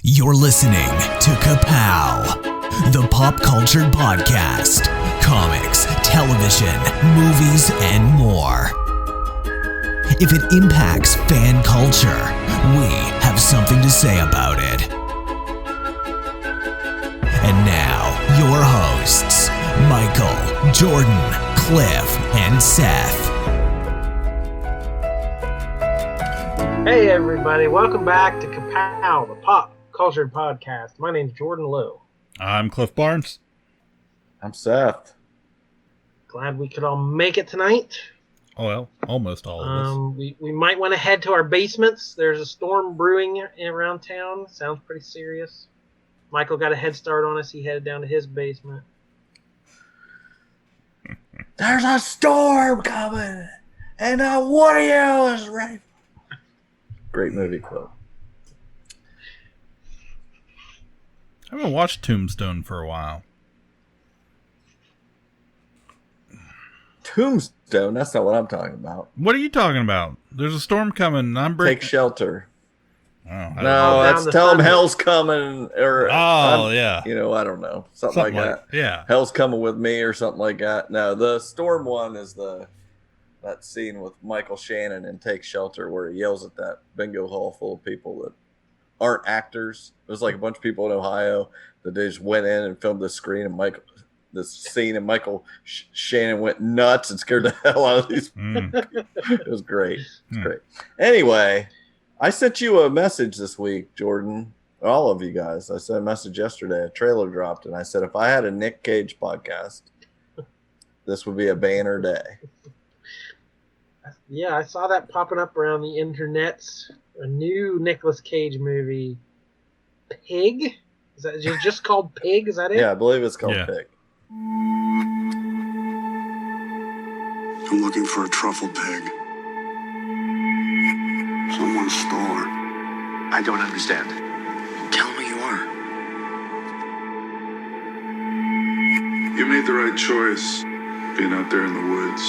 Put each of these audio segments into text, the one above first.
You're listening to Ka-Pow, the pop culture podcast. Comics, television, movies, and more. If it impacts fan culture, we have something to say about it. And now, your hosts, Michael, Jordan, Cliff, and Seth. Hey everybody, welcome back to Ka-Pow, the pop culture podcast. My name's Jordan Lowe. I'm Cliff Barnes. I'm Seth. Glad we could all make it tonight. Oh, well, almost all of us. We might want to head to our basements. There's a storm brewing around town. Sounds pretty serious. Michael got a head start on us. He headed down to his basement. There's a storm coming, and one of you is ready. Great movie quote. I haven't watched Tombstone for a while. Tombstone? That's not what I'm talking about. What are you talking about? There's a storm coming. Take shelter. Oh, I don't know. No, that's tell them hell's coming. Or yeah. You know, I don't know. Something like that. Yeah. Hell's coming with me or something like that. No, the storm one is that scene with Michael Shannon in Take Shelter where he yells at that bingo hall full of people that aren't actors. It was like a bunch of people in Ohio that they just went in and filmed this scene, and Michael Shannon went nuts and scared the hell out of these. It was great. It's great. Anyway, I sent you a message this week, Jordan. All of you guys. I sent a message yesterday. A trailer dropped, and I said if I had a Nick Cage podcast, this would be a banner day. Yeah, I saw that popping up around the internets. A new Nicolas Cage movie, Pig? Is that just called Pig? Is that it? Yeah, I believe it's called Pig. I'm looking for a truffle pig. Someone stole her. I don't understand. Tell me you are. You made the right choice being out there in the woods.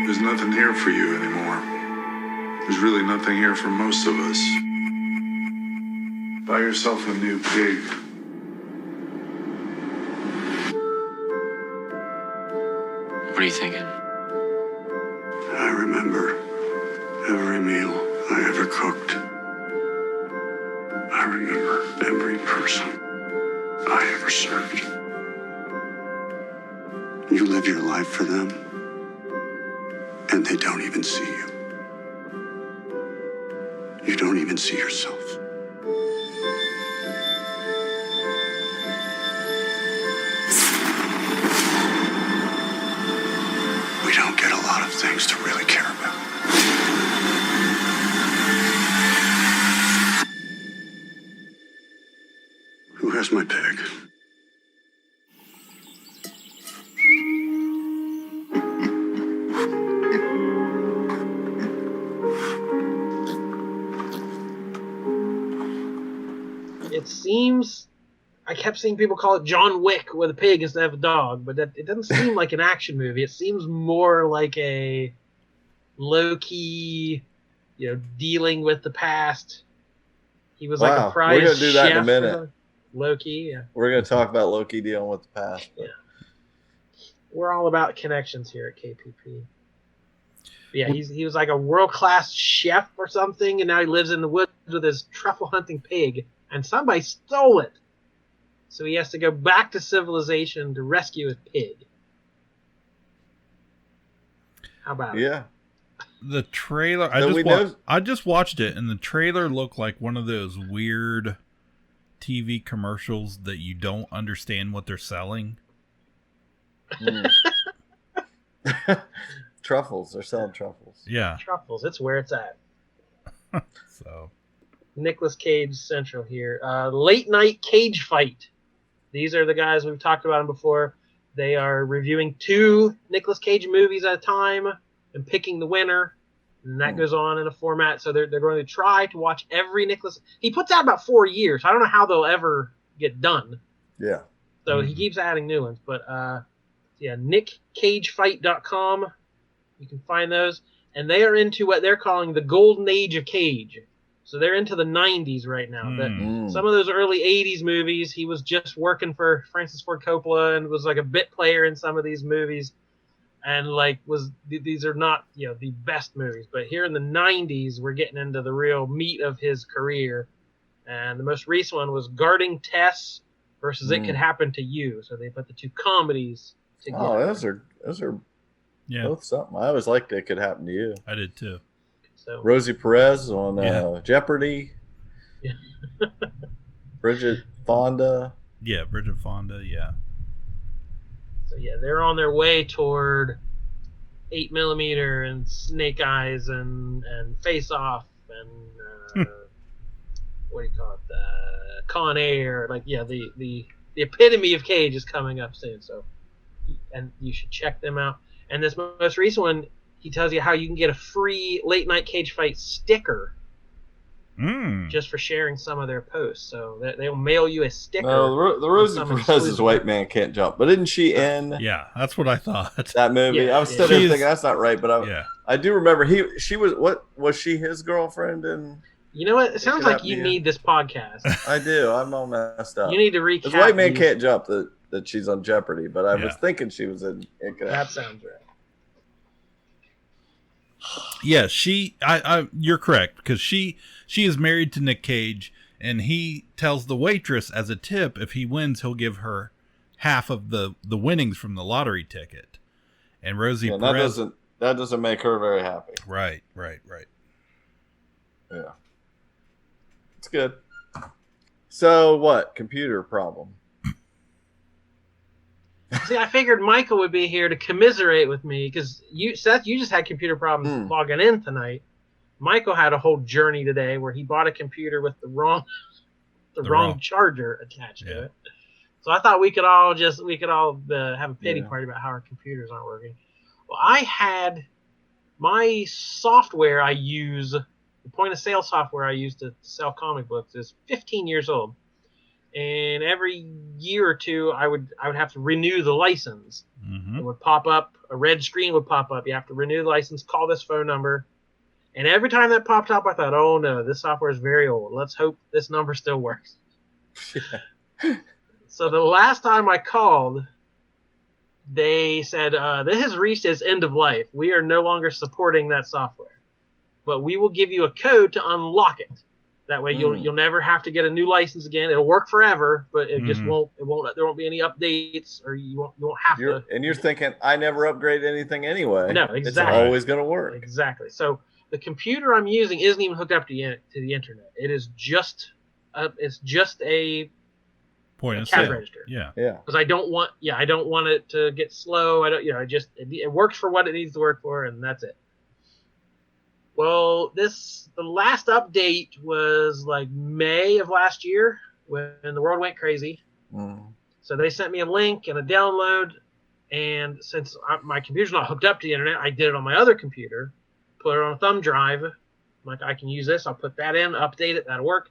There's nothing here for you anymore. There's really nothing here for most of us. Buy yourself a new pig. What are you thinking? I remember every meal I ever cooked. I remember every person I ever served. You live your life for them, and they don't even see you. You don't even see yourself. We don't get a lot of things to really care about. Who has my pig? It seems, I kept seeing people call it John Wick with a pig instead of a dog, but it doesn't seem like an action movie. It seems more like a Loki, dealing with the past. He was like a prize chef. We're going to do that in a minute. Loki, yeah. We're going to talk about Loki dealing with the past. But. Yeah. We're all about connections here at KPP. Yeah, he was like a world-class chef or something, and now he lives in the woods with his truffle-hunting pig. And somebody stole it. So he has to go back to civilization to rescue his pig. How about it? Yeah. The trailer, I just watched it, and the trailer looked like one of those weird TV commercials that you don't understand what they're selling. Truffles. They're selling truffles. Yeah. Truffles. It's where it's at. So... Nicolas Cage Central here. Late Night Cage Fight. These are the guys we've talked about them before. They are reviewing 2 Nicolas Cage movies at a time and picking the winner. And that goes on in a format. So they're going to try to watch every Nicolas. He puts out about 4 years. I don't know how they'll ever get done. Yeah. So he keeps adding new ones. But nickcagefight.com. You can find those. And they are into what they're calling the golden age of Cage. So they're into the 90s right now. Some of those early 80s movies, he was just working for Francis Ford Coppola and was like a bit player in some of these movies. And these are not, the best movies. But here in the 90s, we're getting into the real meat of his career. And the most recent one was Guarding Tess versus It Could Happen to You. So they put the two comedies together. Oh, those are both something. I always liked It Could Happen to You. I did too. So Rosie Perez on Jeopardy. Yeah. Bridget Fonda. Yeah, Bridget Fonda, yeah. So yeah, they're on their way toward 8mm and Snake Eyes and Face Off and what do you call it? Con Air. The epitome of Cage is coming up soon. So, and you should check them out. And this most recent one, he tells you how you can get a free Late Night Cage Fight sticker just for sharing some of their posts. So they'll mail you a sticker. No, the Rosie Perez's White Man Can't Jump. But isn't she in? Yeah, that's what I thought. That movie. Yeah, I was still thinking that's not right, but I do remember she was. What was she? His girlfriend in? You know what? It sounds like you need this podcast. I do. I'm all messed up. You need to recap. Because White Man Can't Jump that she's on Jeopardy, but I was thinking she was in. That sounds right. Yeah, you're correct, because she is married to Nick Cage, and he tells the waitress as a tip, if he wins, he'll give her half of the winnings from the lottery ticket. And Rosie Perez, that doesn't make her very happy. Right. Yeah. It's good. So what? Computer problem. See, I figured Michael would be here to commiserate with me because Seth, you just had computer problems logging in tonight. Michael had a whole journey today where he bought a computer with the wrong charger attached to it. So I thought we could all have a pity party about how our computers aren't working. Well, I had my software I use, the point of sale software I use to sell comic books is 15 years old. And every year or two, I would have to renew the license. It would pop up, a red screen would pop up. You have to renew the license, call this phone number. And every time that popped up, I thought, oh no, this software is very old. Let's hope this number still works. So the last time I called, they said, this has reached its end of life. We are no longer supporting that software. But we will give you a code to unlock it. That way you'll never have to get a new license again. It'll work forever, but it just won't. There won't be any updates, or you won't have to. And you're thinking, I never upgrade anything anay. No, exactly. It's always going to work. Exactly. So the computer I'm using isn't even hooked up to the internet. It is just a point of cash sale. register. Yeah. Because I don't want it to get slow. It works for what it needs to work for, and that's it. Well, the last update was like May of last year when the world went crazy. So they sent me a link and a download, and since my computer's not hooked up to the internet, I did it on my other computer, put it on a thumb drive. I'm like, I can use this. I'll put that in, update it. That'll work.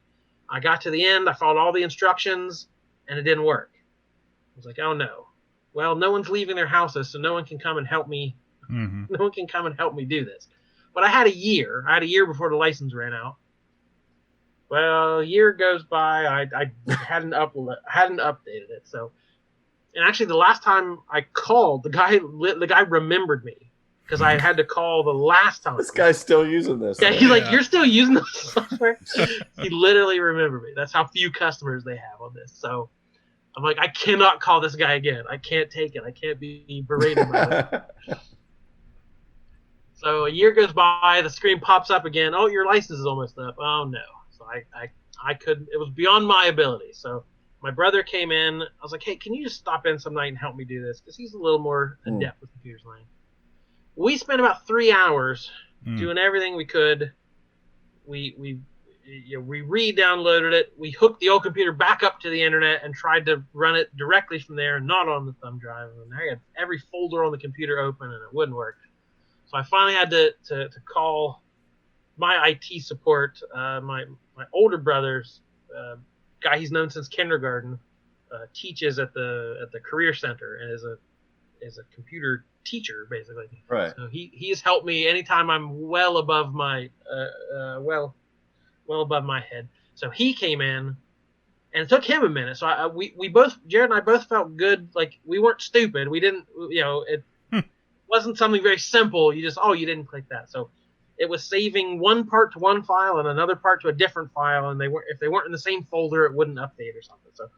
I got to the end. I followed all the instructions, and it didn't work. I was like, oh no. Well, no one's leaving their houses, so no one can come and help me. No one can come and help me do this. But I had a year. Before the license ran out. Well, a year goes by. I hadn't updated it. So, and actually, the last time I called, the guy remembered me because I had to call the last time. This guy's still using this. Yeah, he's like, "You're still using the software?" He literally remembered me. That's how few customers they have on this. So, I'm like, I cannot call this guy again. I can't take it. I can't be berated by it. So a year goes by, the screen pops up again. Oh, your license is almost up. Oh no. So I couldn't, it was beyond my ability. So my brother came in. I was like, hey, can you just stop in some night and help me do this? Because he's a little more adept with computers than I am. We spent about 3 hours doing everything we could. We re-downloaded it. We hooked the old computer back up to the internet and tried to run it directly from there and not on the thumb drive. And I had every folder on the computer open and it wouldn't work. So I finally had to call my IT support. My older brother's guy he's known since kindergarten teaches at the career center and is a computer teacher basically. Right. So he has helped me anytime I'm well above my well above my head. So he came in, and it took him a minute. So we both, Jared and I both felt good. Like, we weren't stupid. We didn't, it wasn't something very simple. You didn't click that. So it was saving one part to one file and another part to a different file. And if they weren't in the same folder, it wouldn't update or something. So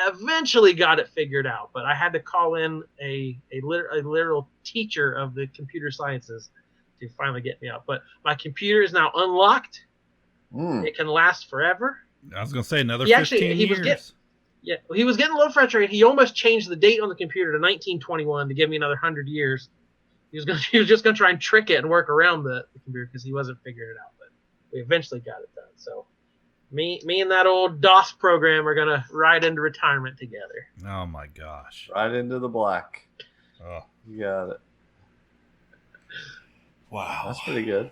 eventually got it figured out, but I had to call in a literal teacher of the computer sciences to finally get me out. But my computer is now unlocked. It can last forever. I was going to say another 15 years. He was getting a little frustrated. He almost changed the date on the computer to 1921 to give me another 100 years. He was just going to try and trick it and work around the computer because he wasn't figuring it out. But we eventually got it done. So me and that old DOS program are going to ride into retirement together. Oh, my gosh. Right into the black. Oh. You got it. Wow. That's pretty good.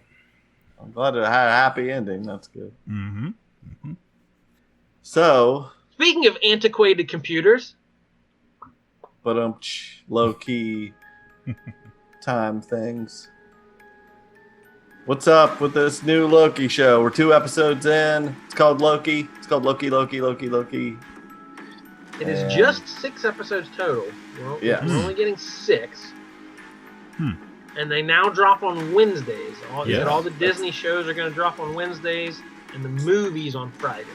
I'm glad it had a happy ending. That's good. Mm-hmm. Mm-hmm. So, speaking of antiquated computers, but low-key time things. What's up with this new Loki show? We're 2 episodes in. It's called Loki. It's called Loki. It is just 6 episodes total. We're only getting 6. And they now drop on Wednesdays. All the Disney shows are going to drop on Wednesdays, and the movies on Friday.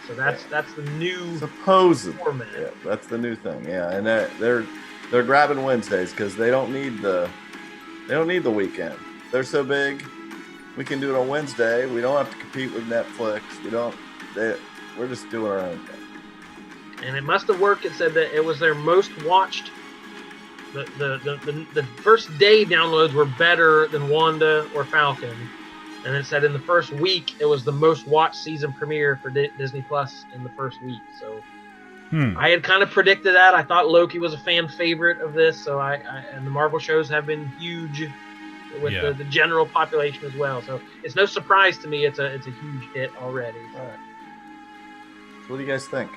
So that's the new format. Yeah, that's the new thing. Yeah, and they're grabbing Wednesdays because they don't need the weekend. They're so big. We can do it on Wednesday. We don't have to compete with Netflix. We're just doing our own thing. And it must have worked. It said that it was their most watched. The first day downloads were better than Wanda or Falcon. And it said in the first week, it was the most watched season premiere for Disney Plus in the first week. So I had kind of predicted that. I thought Loki was a fan favorite of this. So and the Marvel shows have been huge with the general population as well. So it's no surprise to me. It's a huge hit already. All right. So what do you guys think?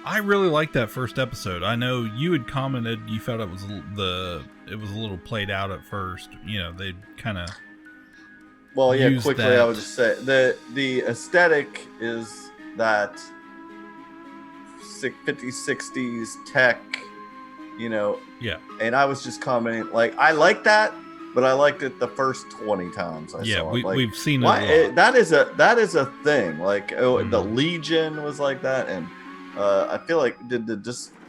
I really liked that first episode. I know you had commented you felt it was a little played out at first. They kind of. Well, yeah. Quickly, I would just say the aesthetic is that 50s, 60s tech. Yeah. And I was just commenting, like, I like that, but I liked it the first 20 times I saw it. We've seen it a lot. That is a thing. Like, the Legion was like that, and I feel like did the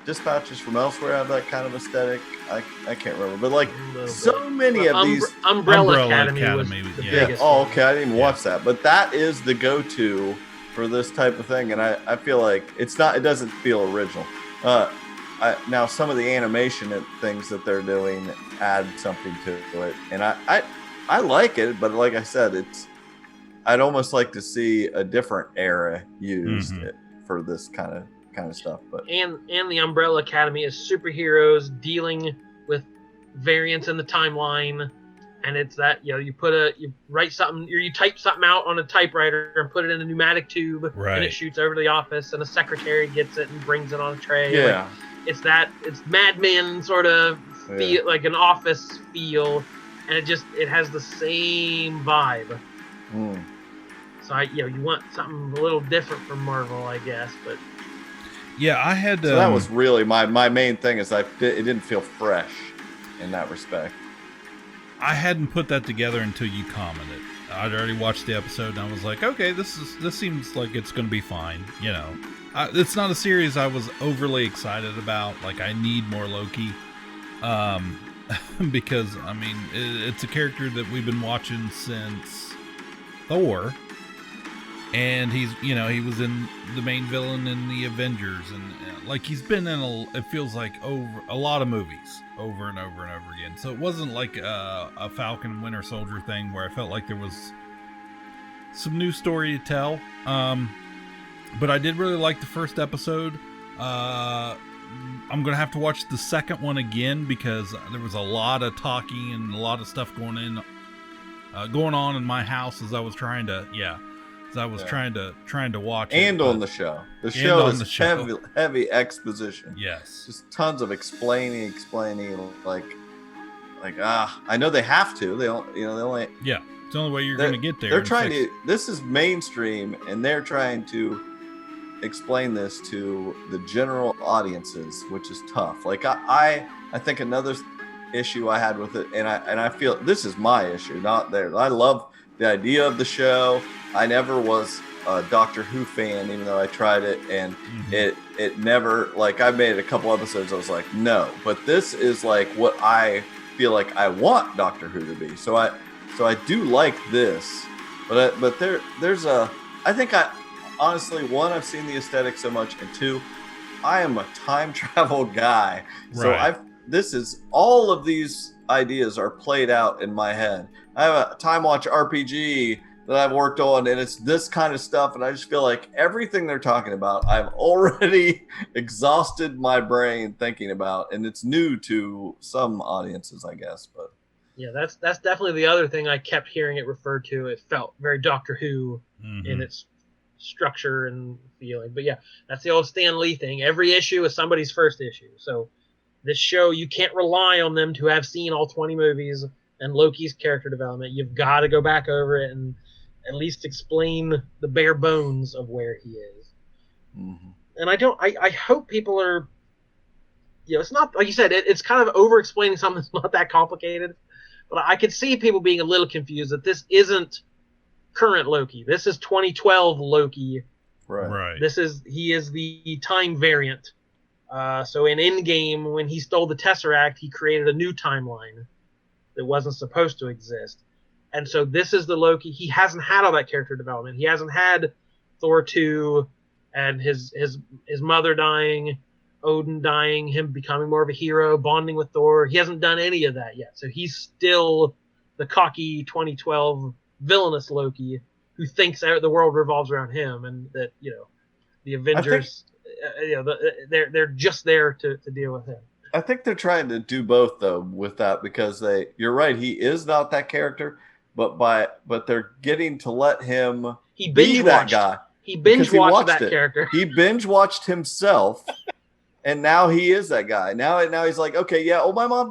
Dispatches from Elsewhere have that kind of aesthetic? I can't remember, but like so many of these Umbrella Academy was the biggest. Oh, okay, I didn't even watch that, but that is the go-to for this type of thing, and I feel like it doesn't feel original. Now some of the animation and things that they're doing add something to it, and I like it, but like I said, I'd almost like to see a different era used for this kind of stuff. But and the Umbrella Academy is superheroes dealing with variance in the timeline, and it's that you write something or you type something out on a typewriter and put it in a pneumatic tube, and it shoots over to the office, and a secretary gets it and brings it on a tray. Yeah. It's Mad Men sort of feel, like an office feel, and it has the same vibe. So you want something a little different from Marvel, I guess, but yeah, I had. So that was really my main thing is it didn't feel fresh in that respect. I hadn't put that together until you commented. I'd already watched the episode and I was like, okay, this seems like it's going to be fine. It's not a series I was overly excited about. Like, I need more Loki, because it's a character that we've been watching since Thor, and he was in the main villain in the Avengers, and like he's been in it feels like over a lot of movies over and over and over again. So it wasn't like a Falcon Winter Soldier thing where I felt like there was some new story to tell. But I did really like the first episode. I'm going to have to watch the second one again because there was a lot of talking and a lot of stuff going on in my house as I was trying to, trying to watch and it. on the show. The show is heavy exposition. Yes. Just tons of explaining, like, I know they have to. They don't, they only. Yeah. It's the only way you're going to get there. They're trying to. This is mainstream, and they're trying to explain this to the general audiences, which is tough. Like I think another issue I had with it, and I feel this is my issue, not theirs. I love the idea of the show. I never was a Doctor Who fan, even though I tried it, and it never, like, I made a couple episodes, I was like, no. But this is like what I feel like I want Doctor Who to be. So I do like this, but there's a, I think honestly, one, I've seen the aesthetic so much, and two, I am a time travel guy. So Right. this is, all of these ideas are played out in my head. I have a Time Watch RPG that I've worked on, and it's this kind of stuff, and I just feel like everything they're talking about, I've already exhausted my brain thinking about, and it's new to some audiences, I guess. But yeah, that's definitely the other thing I kept hearing it referred to. It felt very Doctor Who in its structure and feeling. But yeah, that's the old Stan Lee thing. Every issue is somebody's first issue. So this show, you can't rely on them to have seen all 20 movies and Loki's character development. You've got to go back over it and at least explain the bare bones of where he is. And I hope people are, it's not, like you said, it's kind of over-explaining something that's not that complicated. But I could see people being a little confused that this isn't current Loki. This is 2012 Loki. right. He is the time variant. So in Endgame, when he stole the Tesseract, he created a new timeline that wasn't supposed to exist. And so this is the Loki. He hasn't had all that character development. He hasn't had Thor 2 and his mother dying, Odin dying, him becoming more of a hero, bonding with Thor. He hasn't done any of that yet. So he's still the cocky 2012 villainous Loki who thinks the world revolves around him, and that, the Avengers, they're just there to deal with him. I think they're trying to do both, though, with that, because you're right, he is not that character, but they're getting to let him be that guy. He binge-watched that character. He binge-watched himself, and now he is that guy. Now he's like, okay, yeah, my mom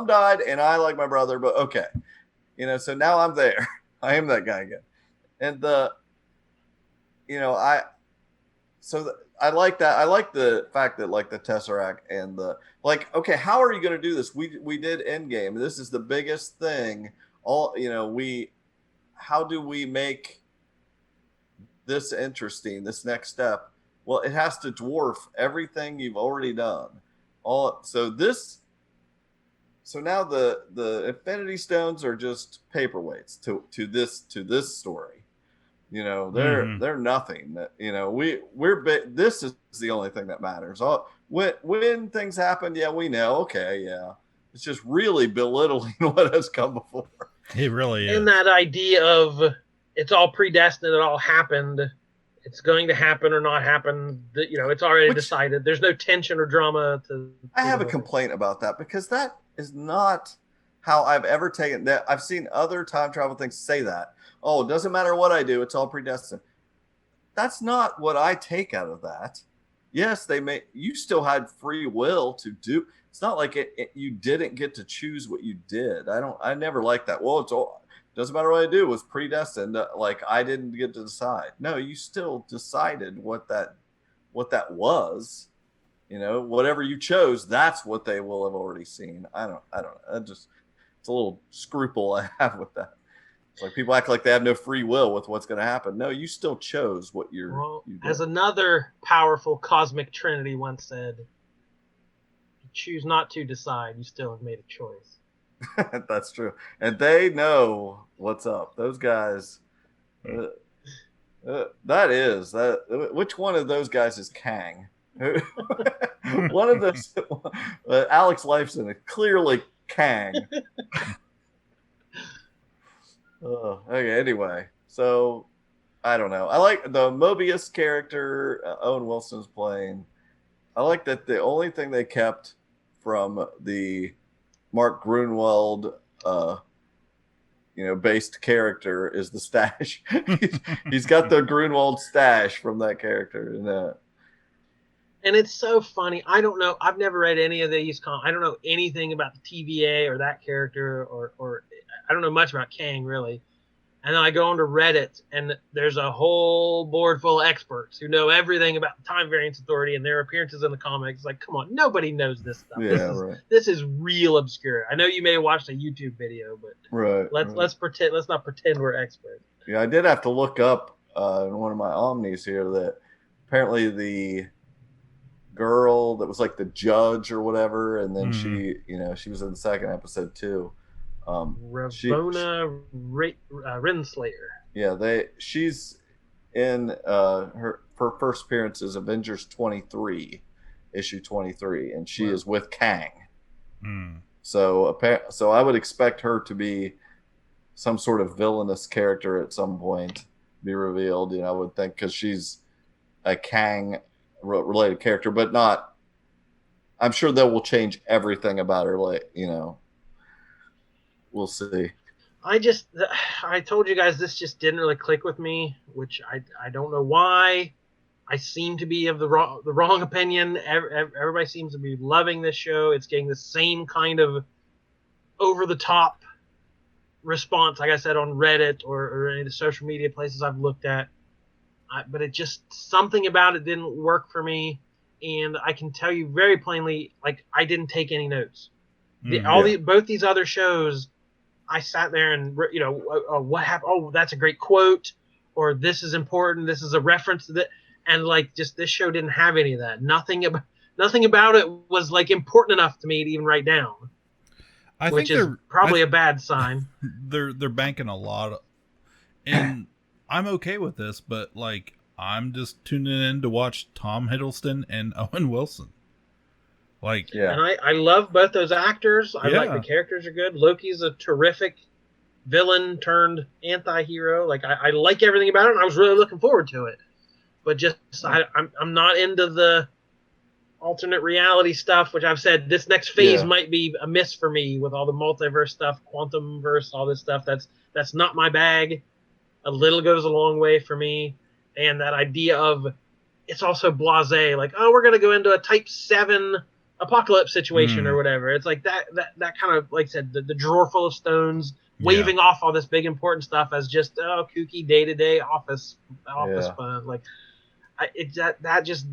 died, and I like my brother, but okay. So now I'm there. I am that guy again. And I like that. I like the fact that, like, the Tesseract and okay, how are you going to do this? We did Endgame. This is the biggest thing. How do we make this interesting, this next step? Well, it has to dwarf everything you've already done. So now the Infinity Stones are just paperweights to this story. They're nothing. This is the only thing that matters. When things happen, yeah, we know. Okay, yeah, it's just really belittling what has come before. It really is. And that idea of it's all predestined, it all happened, it's going to happen or not happen. It's already decided. There's no tension or drama I have a complaint about that, because that is not how I've ever taken that. I've seen other time travel things say that. Oh, it doesn't matter what I do, it's all predestined. That's not what I take out of that. Yes, you still had free will to do. It's not like you didn't get to choose what you did. I never liked that. Well, doesn't matter what I do, it was predestined. Like, I didn't get to decide. No, you still decided what that was. Whatever you chose, that's what they will have already seen. I don't know. It's a little scruple I have with that. It's like people act like they have no free will with what's going to happen. No, you still chose what you did. As another powerful cosmic trinity once said, if you choose not to decide, you still have made a choice. That's true. And they know what's up. Those guys, which one of those guys is Kang? One of those, Alex Lifeson is clearly Kang. Okay, anyway, so I don't know. I like the Mobius character Owen Wilson's playing. I like that the only thing they kept from the Mark Grunwald based character is the stash. He's got the Grunwald stash from that character. And it's so funny. I don't know. I've never read any of these. I don't know anything about the TVA or that character, or I don't know much about Kang, really. And then I go onto Reddit, and there's a whole board full of experts who know everything about the Time Variance Authority and their appearances in the comics. Like, come on, nobody knows this stuff. Yeah, this is real obscure. I know you may have watched a YouTube video, but let's not pretend we're experts. Yeah, I did have to look up in one of my omnis here that apparently the girl that was like the judge or whatever, and then she was in the second episode too. Ravonna Renslayer. Yeah, she's in her first appearance is Avengers 23, issue 23, and she is with Kang. So I would expect her to be some sort of villainous character at some point, be revealed. I would think, because she's a Kang related character, but not. I'm sure that will change everything about her. We'll see. I told you guys this just didn't really click with me, which I don't know why. I seem to be of the wrong opinion. Everybody seems to be loving this show. It's getting the same kind of over the top response, like I said, on Reddit or any of the social media places I've looked at. But it just, something about it didn't work for me. And I can tell you very plainly, like, I didn't take any notes. Both these other shows, I sat there and, what happened? Oh, that's a great quote, or this is important. This is a reference to that. And like, just this show didn't have any of that. Nothing about it was like important enough to me to even write down. Which is probably a bad sign. They're banking a lot, and I'm okay with this, but like, I'm just tuning in to watch Tom Hiddleston and Owen Wilson. Like, yeah, and I love both those actors. I like the characters are good. Loki's a terrific villain turned anti-hero. Like, I like everything about it, and I was really looking forward to it. But just I'm not into the alternate reality stuff, which I've said this next phase might be a miss for me with all the multiverse stuff, quantum verse, all this stuff. That's not my bag. A little goes a long way for me. And that idea of, it's also blasé, like, oh, we're going to go into a type 7 apocalypse situation or whatever. It's like that kind of, like I said, the drawer full of stones, waving off all this big important stuff as just kooky day-to-day office fun. Like, that just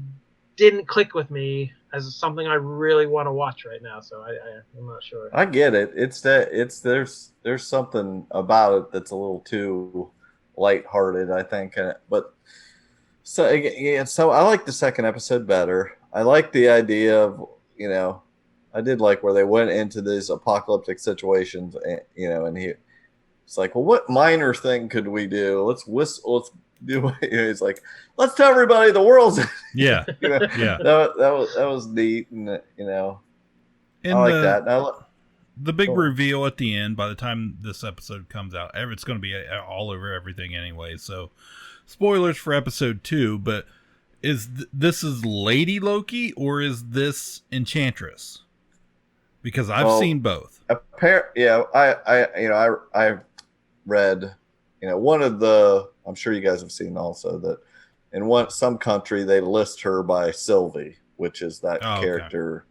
didn't click with me as something I really want to watch right now. So I'm not sure. I get it. There's something about it that's a little too lighthearted, I think. But so I like the second episode better. I like the idea of, I did like where they went into these apocalyptic situations, and it's like, well, what minor thing could we do? Let's do. He's like, let's tell everybody the world's. Yeah, That was neat, and I like that. The big reveal at the end, by the time this episode comes out, it's going to be all over everything anyway. So, spoilers for episode 2. But this is Lady Loki, or is this Enchantress? Because I've seen both. I read, one of the. I'm sure you guys have seen also that in some country they list her by Sylvie, which is that character. Okay.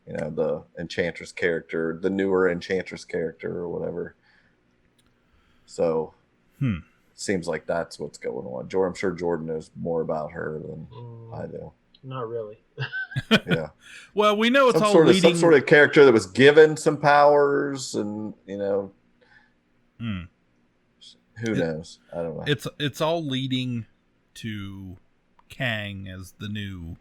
The Enchantress character, the newer Enchantress character or whatever. So, seems like that's what's going on. I'm sure Jordan knows more about her than I do. Not really. Yeah. Well, we know it's some sort of character that was given some powers, and who knows? I don't know. It's all leading to Kang as the new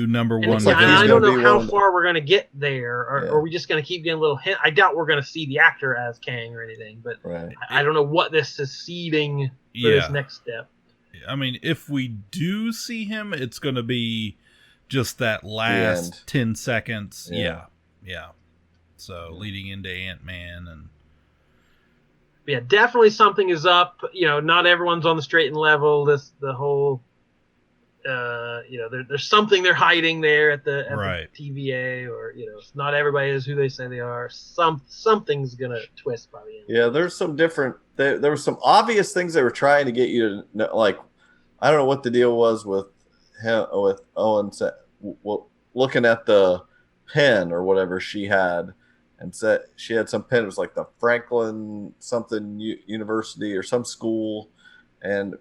number one. Like I don't know how far we're going to get there, or are we just going to keep getting a little hint? I doubt we're going to see the actor as Kang or anything, but I don't know what this is seeding for this next step. I mean, if we do see him, it's going to be just that last 10 seconds. Yeah. So leading into Ant-Man and. Yeah, definitely something is up. Not everyone's on the straight and level. The whole, there's something they're hiding there at the TVA, or not everybody is who they say they are. Something's gonna twist by the end. Yeah, there's some different. There were some obvious things they were trying to get you to know. Like, I don't know what the deal was with him, with Owen looking at the pen or whatever she had. and said she had some pen. It was like the Franklin something University or some school, and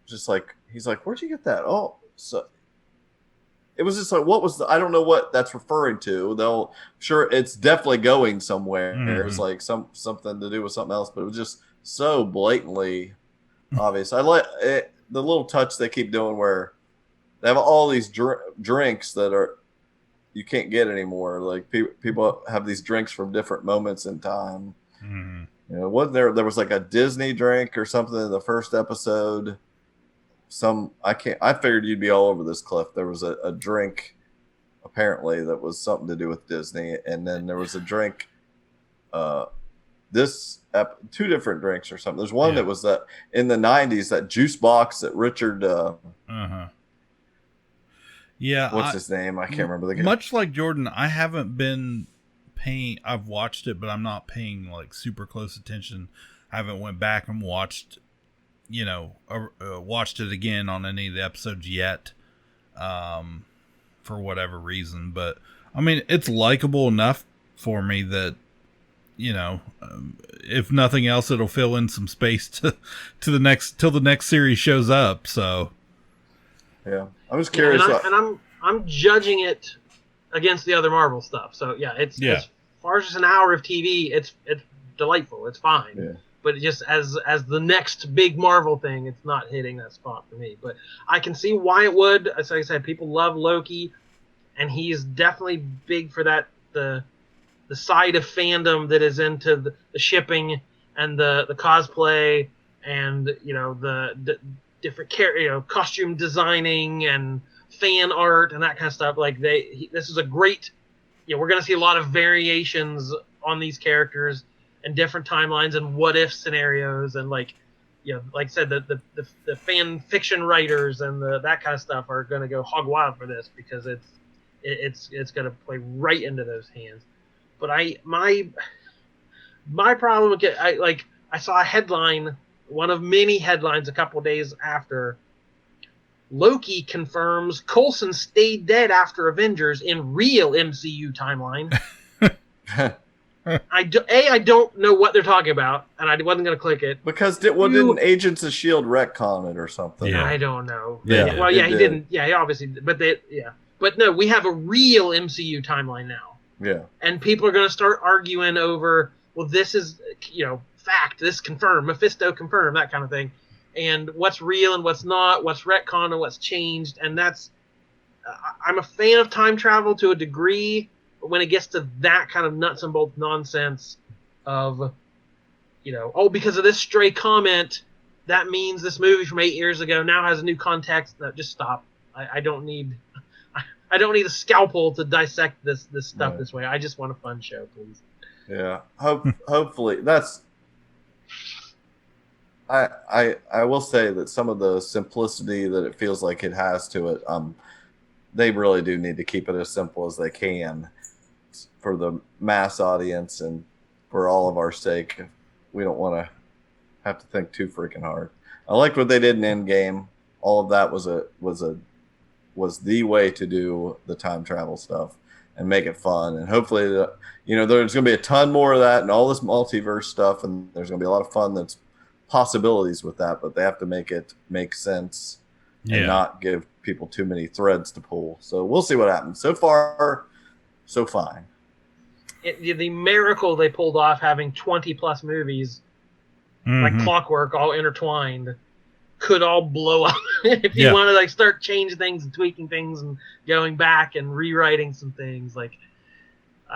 just like he's like, "Where'd you get that?" Oh, so it was just like, what was the? I don't know what that's referring to. Though sure, it's definitely going somewhere. It's like something to do with something else, but it was just so blatantly obvious. I like it, the little touch they keep doing where they have all these drinks that are you can't get anymore. Like people have these drinks from different moments in time. You know, wasn't there was like a Disney drink or something in the first episode. I figured you'd be all over this, Cliff. There was a drink apparently that was something to do with Disney, and then there was a drink two different drinks or something. There's one that was that in the 90s, that juice box that Richard what's his name? I can't remember the guy. Much like Jordan, I haven't been paying. I've watched it, but I'm not paying like super close attention. I haven't went back and watched it again on any of the episodes yet, for whatever reason. But I mean, it's likable enough for me that if nothing else, it'll fill in some space till the next series shows up. So yeah, I was curious, I'm judging it against the other Marvel stuff. So yeah, it's as far as just an hour of TV, it's delightful. It's fine. Yeah. But just as the next big Marvel thing, it's not hitting that spot for me. But I can see why it would. As I said, people love Loki, and he's definitely big for that the side of fandom that is into the shipping and the cosplay and the different costume designing and fan art and that kind of stuff. Like this is a great. We're going to see a lot of variations on these characters and different timelines and what if scenarios and like I said, the fan fiction writers and that kind of stuff are going to go hog wild for this because it's going to play right into those hands. But my problem with I saw a headline, one of many headlines a couple of days after Loki confirms Coulson stayed dead after Avengers in real MCU timeline. I don't know what they're talking about, and I wasn't going to click it. Because didn't Agents of S.H.I.E.L.D. retcon it or something? Yeah. I don't know. Yeah. Well, he didn't. Yeah, he obviously did. But no, we have a real MCU timeline now. Yeah. And people are going to start arguing over, well, this is, fact, this confirmed, Mephisto confirmed, that kind of thing. And what's real and what's not, what's retcon and what's changed. And that's, I'm a fan of time travel to a degree, but when it gets to that kind of nuts and bolts nonsense of, because of this stray comment, that means this movie from 8 years ago now has a new context. No, just stop. I don't need a scalpel to dissect this stuff this way. I just want a fun show, please. Yeah. Hopefully that's. I will say that some of the simplicity that it feels like it has to it, they really do need to keep it as simple as they can for the mass audience and for all of our sake. We don't want to have to think too freaking hard. I liked what they did in Endgame. All of that was the way to do the time travel stuff and make it fun. And hopefully, there's going to be a ton more of that and all this multiverse stuff. And there's going to be a lot of fun that's possibilities with that, but they have to make it make sense and not give people too many threads to pull. So we'll see what happens. So far, so fine. The miracle they pulled off having 20 plus movies like clockwork all intertwined could all blow up if you want to start changing things and tweaking things and going back and rewriting some things.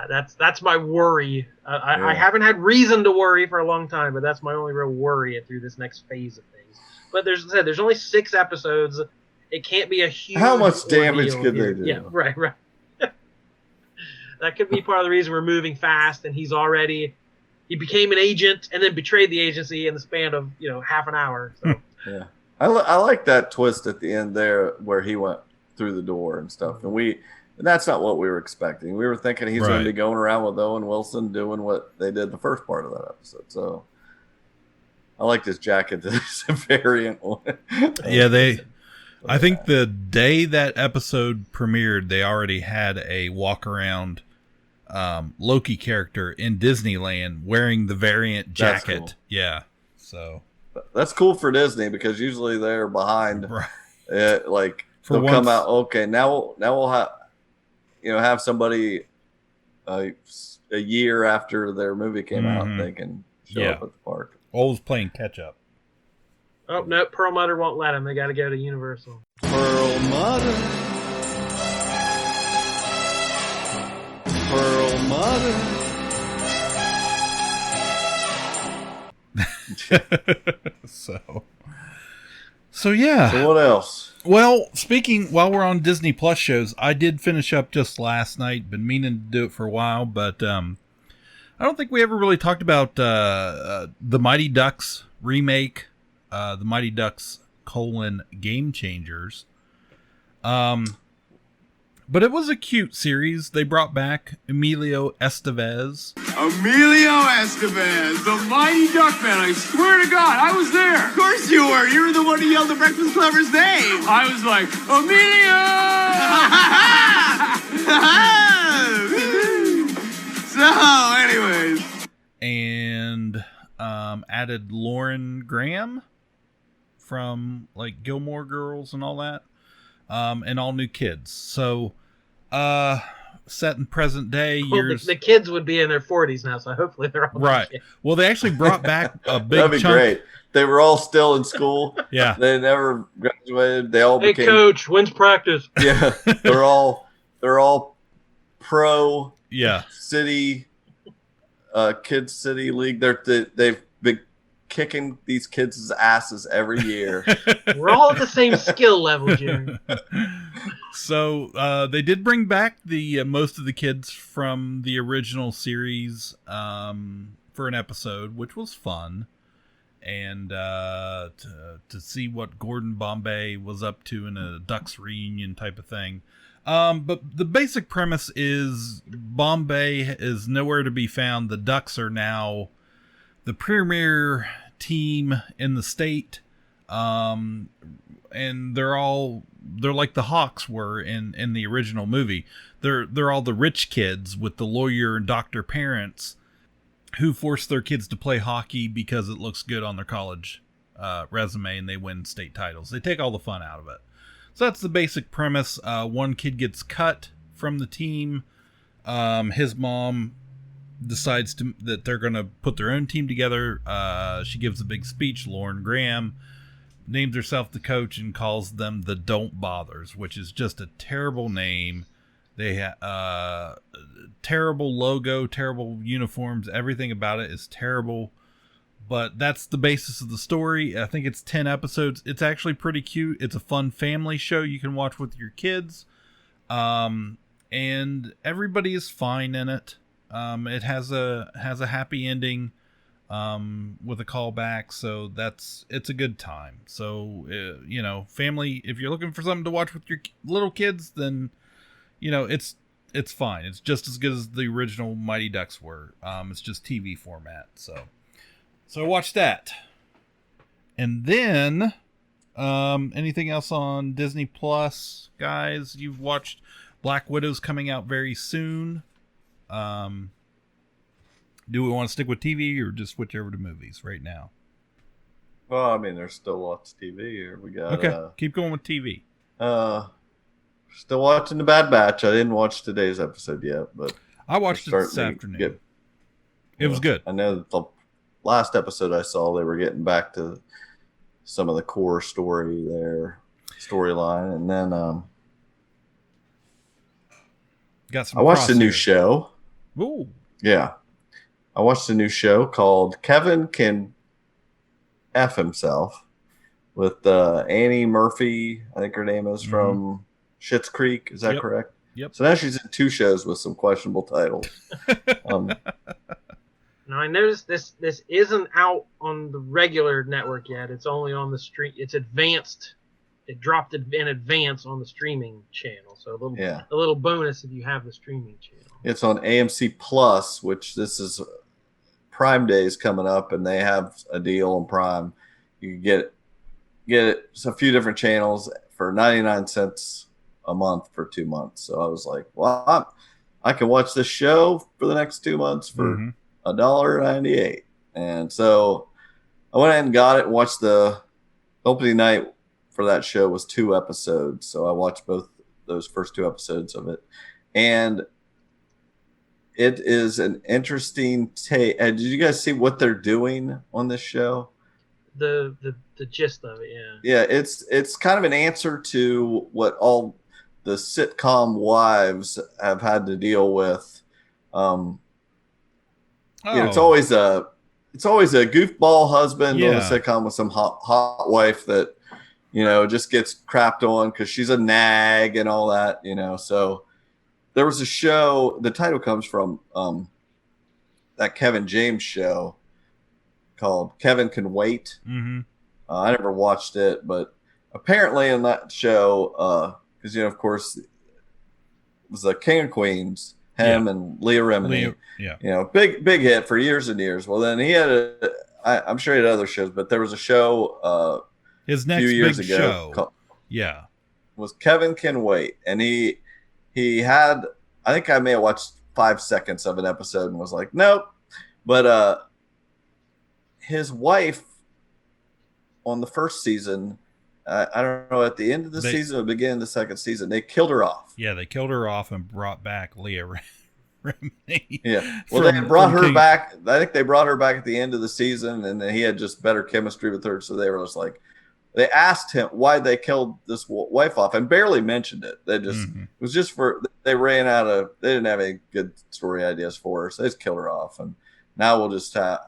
That's my worry. I haven't had reason to worry for a long time, but that's my only real worry through this next phase of things. But there's only 6 episodes. It can't be a huge. How much damage could they do? Yeah, right. That could be part of the reason we're moving fast. And he became an agent and then betrayed the agency in the span of half an hour. So. Yeah, I like that twist at the end there where he went through the door and stuff, and that's not what we were expecting. We were thinking he's going to be going around with Owen Wilson doing what they did the first part of that episode. So I like this jacket. This variant one. Yeah, I think the day that episode premiered, they already had a walk around Loki character in Disneyland wearing the variant jacket. That's cool. Yeah. So that's cool for Disney because usually they're behind. right. Like For they'll once, come out. Okay, now we'll have somebody a year after their movie came out, they can show up at the park. Always playing catch up. Oh no, Perlmutter won't let them. They got to go to Universal. Perlmutter. So yeah. So what else? Well, while we're on Disney Plus shows, I did finish up just last night. Been meaning to do it for a while, but I don't think we ever really talked about the Mighty Ducks remake, the Mighty Ducks : Game Changers. But it was a cute series. They brought back Emilio Estevez. Emilio Estevez, the Mighty Duckman. I swear to God, I was there. Of course you were. You were the one who yelled the Breakfast Clubber's name. I was like, Emilio! So, anyways. And added Lauren Graham from like Gilmore Girls and all that. And all new kids. So, set in present day years. The kids would be in their 40s now, so hopefully they're all right. kids. Well, they actually brought back a big That'd be chunk. great. They were all still in school. Yeah. They never graduated. They all Hey, became. coach, when's practice? Yeah. They're all pro. Yeah. City. Kids City League. They've been kicking these kids' asses every year. We're all at the same skill level, Jerry. So they did bring back the most of the kids from the original series for an episode, which was fun, and to see what Gordon Bombay was up to in a Ducks reunion type of thing. But the basic premise is Bombay is nowhere to be found. The Ducks are now the premier team in the state, and they're like the Hawks were in the original movie. They're all the rich kids with the lawyer and doctor parents who force their kids to play hockey because it looks good on their college resume and they win state titles. They take all the fun out of it. So that's the basic premise. One kid gets cut from the team. His mom decides that they're going to put their own team together. She gives a big speech. Lauren Graham names herself the coach and calls them the Don't Bothers, which is just a terrible name. They have terrible logo, terrible uniforms. Everything about it is terrible. But that's the basis of the story. I think it's 10 episodes. It's actually pretty cute. It's a fun family show you can watch with your kids. And everybody is fine in it. It has a happy ending with a callback, so it's a good time. So family, if you're looking for something to watch with your little kids, then it's fine. It's just as good as the original Mighty Ducks were. It's just TV format. So watch that. And then anything else on Disney Plus, guys? You've watched Black Widow's coming out very soon. Do we want to stick with TV or just switch over to movies right now? Well, I mean, there's still lots of TV here. We got okay. Keep going with TV. Still watching The Bad Batch. I didn't watch today's episode yet, but I watched it this afternoon. It was good. I know that the last episode I saw, they were getting back to some of the core storyline, and then got some. I watched a new show. Ooh. Yeah. I watched a new show called Kevin Can F Himself with Annie Murphy, I think her name is, from Schitt's Creek. Is that correct? Yep. So now she's in 2 shows with some questionable titles. Now I noticed this isn't out on the regular network yet. It's only on the stream. It's advanced. It dropped it in advance on the streaming channel. So a little bonus if you have the streaming channel. It's on AMC Plus, which this is Prime Day is coming up, and they have a deal on Prime. You can get it's a few different channels for 99 cents a month for 2 months. So I was like, well, I can watch this show for the next 2 months for $1.98. And so I went ahead and got it and watched the opening night for that show was 2 episodes. So I watched both those first 2 episodes of it. And it is an interesting take. Did you guys see what they're doing on this show? The gist of it, yeah. Yeah, it's kind of an answer to what all the sitcom wives have had to deal with. It's always a goofball husband on a sitcom with some hot wife that, just gets crapped on because she's a nag and all that, So there was a show, the title comes from that Kevin James show called Kevin Can Wait. I never watched it, but apparently in that show, because, of course, it was the King of Queens, him and Leah Remini. Big hit for years and years. Well, then he had I'm sure he had other shows, but there was a show his next few years big ago show was Kevin Can Wait, and he had, I think I may have watched 5 seconds of an episode and was like, nope. But his wife on the first season, I don't know, at the end of the season or beginning of the second season, they killed her off. Yeah, they killed her off and brought back Leah Remini. Yeah. Well, they brought her back. I think they brought her back at the end of the season, and he had just better chemistry with her. So they were just like, they asked him why they killed this wife off and barely mentioned it. They just, it was just they ran out of, they didn't have any good story ideas for her. So they just killed her off. And now we'll just have,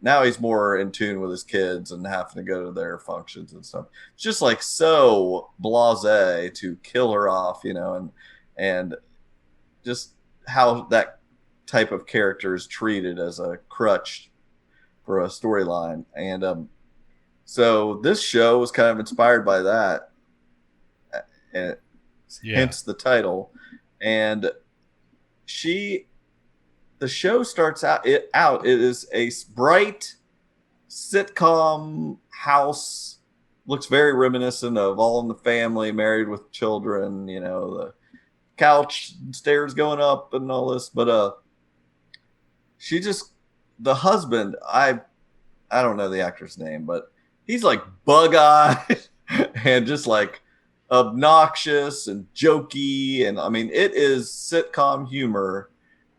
now he's more in tune with his kids and having to go to their functions and stuff. It's just like so blasé to kill her off, and just how that type of character is treated as a crutch for a storyline. And so this show was kind of inspired by that, and hence the title. And the show starts out, it is a bright sitcom house, looks very reminiscent of All in the Family, Married with Children, the couch stairs going up and all this. But the husband, I don't know the actor's name, but he's like bug-eyed and just like obnoxious and jokey. And I mean, it is sitcom humor.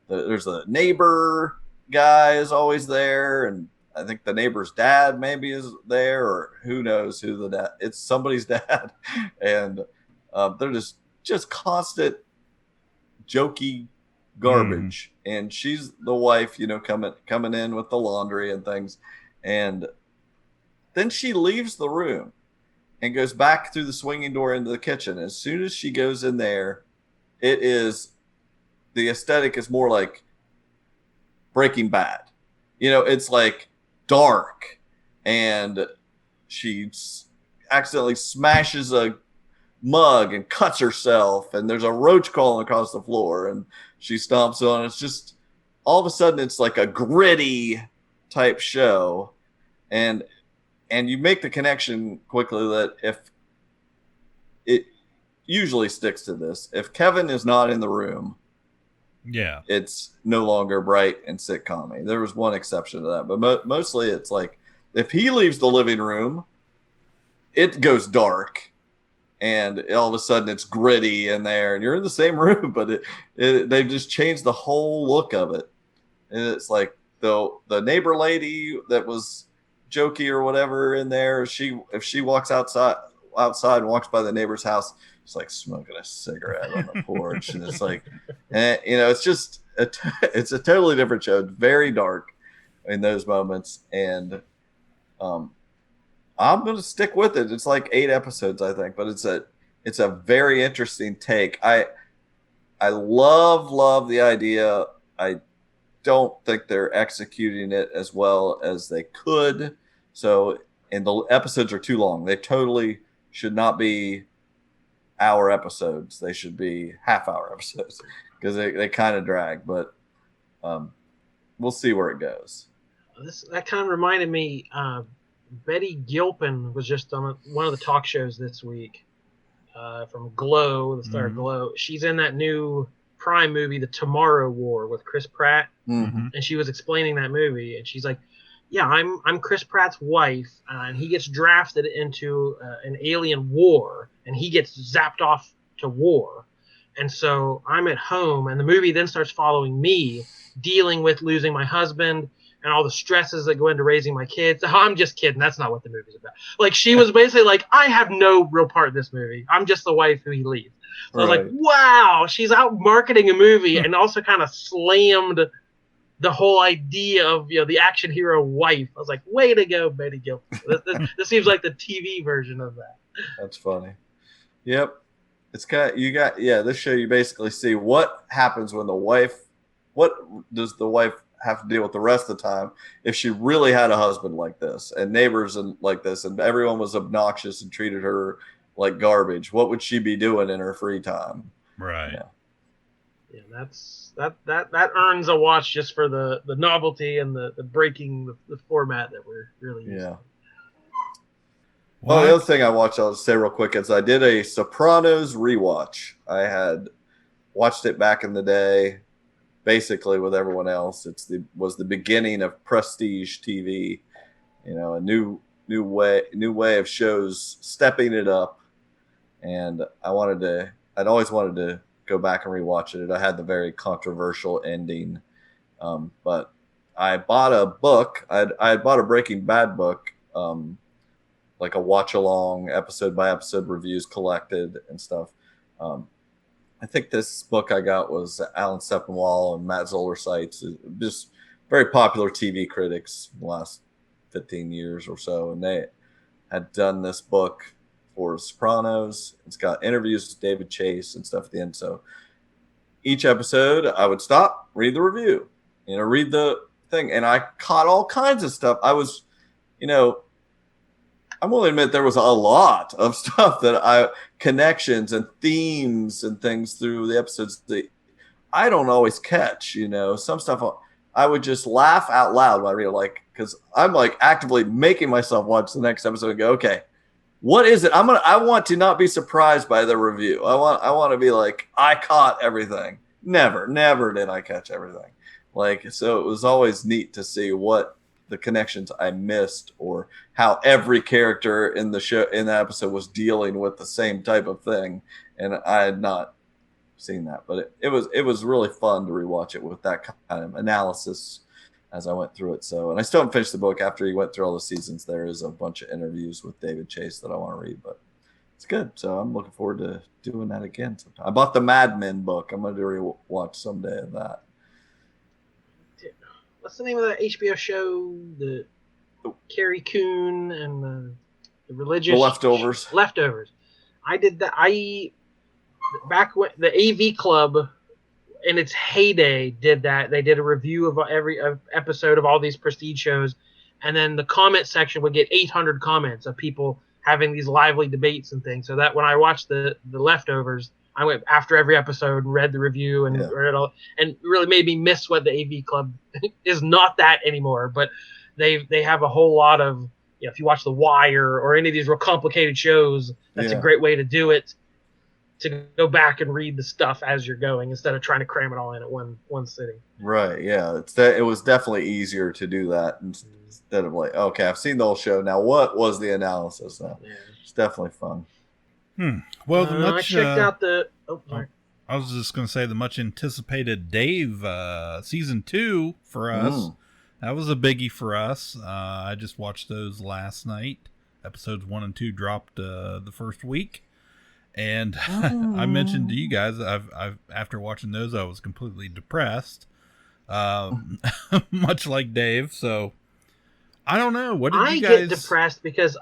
There's a neighbor guy is always there, and I think the neighbor's dad maybe is there, or who knows who the dad. It's somebody's dad, and they're just constant jokey garbage. And she's the wife, coming in with the laundry and things, and then she leaves the room and goes back through the swinging door into the kitchen. As soon as she goes in there, the aesthetic is more like Breaking Bad. It's like dark, and she accidentally smashes a mug and cuts herself, and there's a roach crawling across the floor, and she stomps on it. It's just, all of a sudden, it's like a gritty type show. And you make the connection quickly that if it usually sticks to this, if Kevin is not in the room, it's no longer bright and sitcom-y. There was one exception to that, but mostly it's like if he leaves the living room, it goes dark, and all of a sudden it's gritty in there, and you're in the same room, but they've just changed the whole look of it. And it's like the neighbor lady that was jokey or whatever in there, if she walks outside and walks by the neighbor's house, she's like smoking a cigarette on the porch, and it's like, it's just it's a totally different show. It's very dark in those moments, and I'm gonna stick with it. It's like 8 episodes, I think, but it's a very interesting take. I love the idea. I don't think they're executing it as well as they could. So, and the episodes are too long. They totally should not be hour episodes. They should be half-hour episodes because they kind of drag. But we'll see where it goes. That kind of reminded me. Betty Gilpin was just on one of the talk shows this week from Glow, the star of Glow. She's in that new Prime movie, The Tomorrow War, with Chris Pratt, Mm-hmm. and she was explaining that movie, and she's like, "Yeah, I'm Chris Pratt's wife, and he gets drafted into an alien war, and he gets zapped off to war, and so I'm at home, and the movie then starts following me dealing with losing my husband." And all the stresses that go into raising my kids. Oh, I'm just kidding. That's not what the movie's about. Like, she was basically like, I have no real part in this movie. I'm just the wife who he leaves. So I was like, wow, she's out marketing a movie and also kind of slammed the whole idea of, the action hero wife. I was like, way to go, Betty Gilpin. This seems like the TV version of that. That's funny. Yep. It's this show, you basically see what happens when what does the wife have to deal with the rest of the time if she really had a husband like this and neighbors and like this and everyone was obnoxious and treated her like garbage. What would she be doing in her free time? Right. Yeah, that earns a watch just for the novelty and the breaking the format that we're really using. Yeah. Well, the other thing I watched, I'll just say real quick, is I did a Sopranos rewatch. I had watched it back in the day, basically with everyone else. Was the beginning of prestige TV, a new way of shows stepping it up, and I'd always wanted to go back and rewatch it. I had the very controversial ending, but I bought a book. I had bought a Breaking Bad book, like a watch along, episode by episode reviews collected and stuff. I think this book I got was Alan Sepinwall and Matt Zoller Seitz, just very popular TV critics in the last 15 years or so. And they had done this book for Sopranos. It's got interviews with David Chase and stuff at the end. So each episode I would stop, read the review, read the thing. And I caught all kinds of stuff. I was, I'm willing to admit there was a lot of stuff connections and themes and things through the episodes that I don't always catch, some stuff I would just laugh out loud when I read it, because I'm actively making myself watch the next episode and go, okay, what is it? I want to not be surprised by the review. I want to be like, I caught everything. Never did I catch everything. So it was always neat to see what the connections I missed, or how every character in that episode was dealing with the same type of thing, and I had not seen that. But it was really fun to rewatch it with that kind of analysis as I went through it. So, and I still haven't finished the book after he went through all the seasons. There is a bunch of interviews with David Chase that I want to read, but it's good. So I'm looking forward to doing that again sometime. I bought the Mad Men book. I'm going to rewatch someday of that. What's the name of that HBO show? The Carrie Coon and the religious The Leftovers. Leftovers. I did that. Back when the AV Club in its heyday did that. They did a review of every episode of all these prestige shows, and then the comment section would get 800 comments of people having these lively debates and things. So that when I watched the Leftovers, I went after every episode and read the review and read it all, and it really made me miss what the AV Club is not that anymore. But they have a whole lot of, if you watch The Wire or any of these real complicated shows, that's a great way to do it, to go back and read the stuff as you're going instead of trying to cram it all in at one sitting. Right. Yeah. It was definitely easier to do that instead of okay, I've seen the whole show. Now what was the analysis? It's definitely fun. Well, I checked out the. Oh, sorry. I was just going to say the much anticipated Dave season 2 for us. That was a biggie for us. I just watched those last night. Episodes 1 and 2 dropped the first week, and I mentioned to you guys, I've after watching those, I was completely depressed, much like Dave. So I don't know. What did you guys? I get depressed because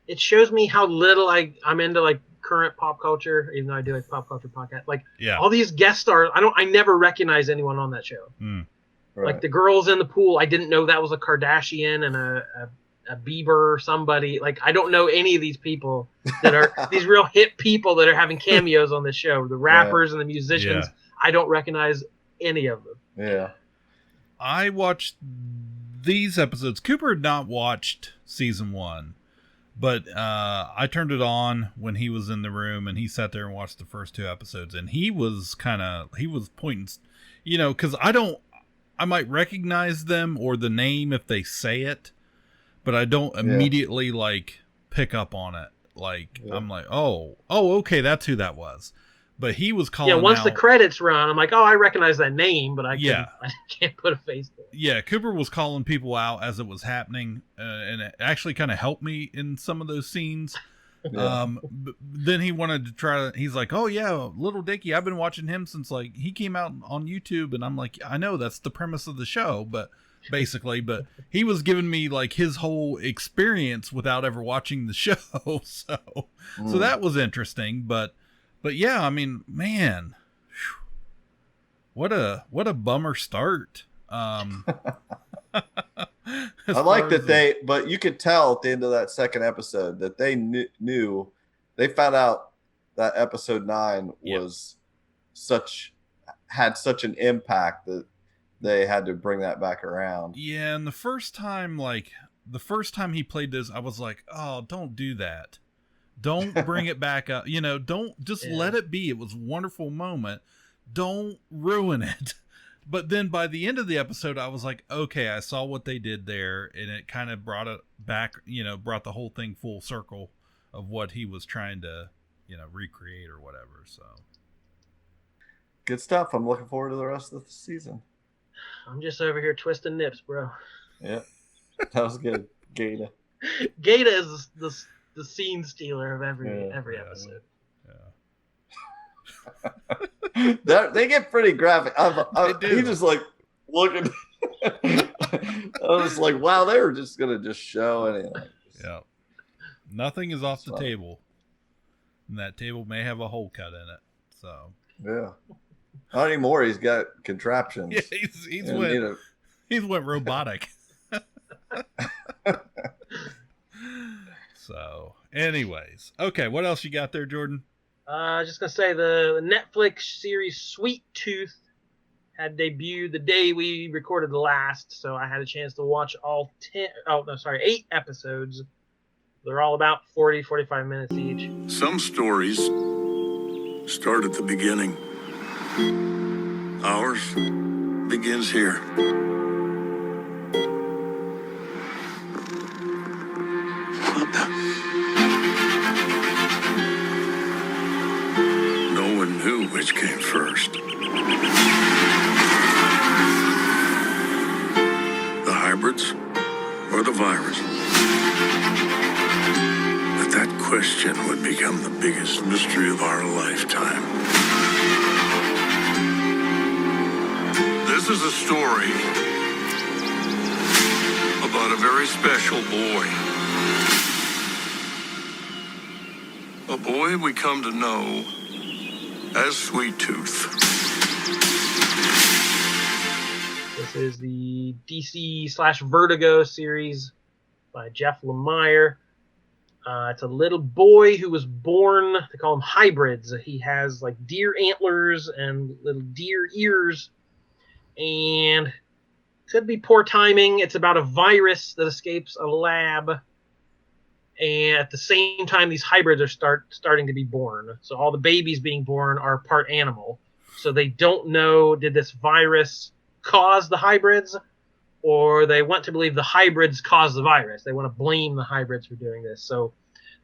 it shows me how little I'm into current pop culture, even though I do a pop culture podcast. All these guest stars, I never recognize anyone on that show. Right. The girls in the pool, I didn't know that was a Kardashian and a Bieber or somebody. I don't know any of these people that are these real hip people that are having cameos on this show. The rappers and the musicians, I don't recognize any of them. Yeah. I watched these episodes. Cooper had not watched season 1. But I turned it on when he was in the room, and he sat there and watched the first 2 episodes, and he was pointing, because I might recognize them or the name if they say it, but I don't immediately like pick up on it. Like, I'm like, oh, okay, that's who that was. But he was calling out. Once the credits run, I'm like, oh, I recognize that name, but I can't put a face to it. Yeah, Cooper was calling people out as it was happening, and it actually kind of helped me in some of those scenes. Then he wanted to try. He's like, oh yeah, Little Dicky, I've been watching him since like he came out on YouTube, and I'm like, I know that's the premise of the show, but he was giving me like his whole experience without ever watching the show. So that was interesting, but yeah, I mean, man, what a bummer start. I like that but you could tell at the end of that second episode that they knew, they found out that episode 9 was had such an impact that they had to bring that back around. Yeah, and the first time he played this, I was like, oh, don't do that. Don't bring it back up. Don't just let it be. It was a wonderful moment. Don't ruin it. But then by the end of the episode, I was like, okay, I saw what they did there, and it kind of brought it back, brought the whole thing full circle of what he was trying to, recreate or whatever. So good stuff. I'm looking forward to the rest of the season. I'm just over here twisting nips, bro. Yeah, that was good. Gata is the scene stealer of every episode. They get pretty graphic. He just like looking. I was like, wow, they were just gonna just show anything. Yeah, nothing is off the table, and that table may have a hole cut in it. So yeah, not anymore. He's got contraptions. Yeah, he's went robotic. So, anyways, okay, what else you got there, Jordan? Just gonna say the Netflix series Sweet Tooth had debuted the day we recorded the last, so I had a chance to watch all 8 episodes. They're all about 40-45 minutes each. Some stories start at the beginning. Ours begins here. What the? No one knew which came first. The hybrids or the virus? But that question would become the biggest mystery of our lifetime. This is a story about a very special boy. A boy we come to know as Sweet Tooth. This is the DC/Vertigo series by Jeff Lemire. It's a little boy who was born, they call them hybrids. He has like deer antlers and little deer ears. And could be poor timing. It's about a virus that escapes a lab. And at the same time, these hybrids are starting to be born. So all the babies being born are part animal. So they don't know, did this virus cause the hybrids? Or they want to believe the hybrids caused the virus. They want to blame the hybrids for doing this. So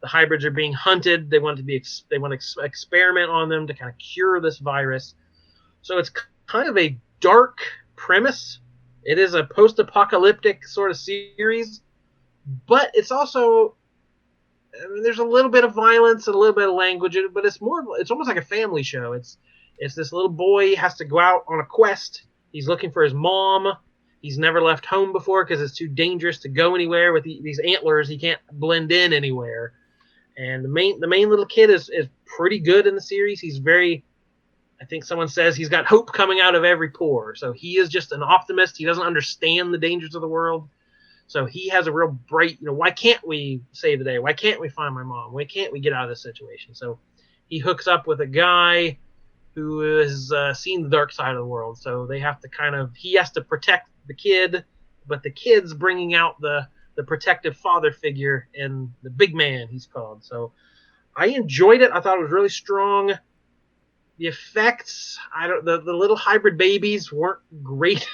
the hybrids are being hunted. They want to experiment on them to kind of cure this virus. So it's kind of a dark premise. It is a post-apocalyptic sort of series, but it's also, there's a little bit of violence and a little bit of language, but it's almost like a family show. It's this little boy has to go out on a quest. He's looking for his mom. He's never left home before because it's too dangerous to go anywhere with these antlers. He can't blend in anywhere. And the main little kid is pretty good in the series. He's very, I think someone says he's got hope coming out of every pore. So he is just an optimist. He doesn't understand the dangers of the world. So he has a real bright, why can't we save the day? Why can't we find my mom? Why can't we get out of this situation? So he hooks up with a guy who has seen the dark side of the world. So they have to he has to protect the kid, but the kid's bringing out the the protective father figure and the big man, he's called. So I enjoyed it. I thought it was really strong. The effects, the little hybrid babies weren't great.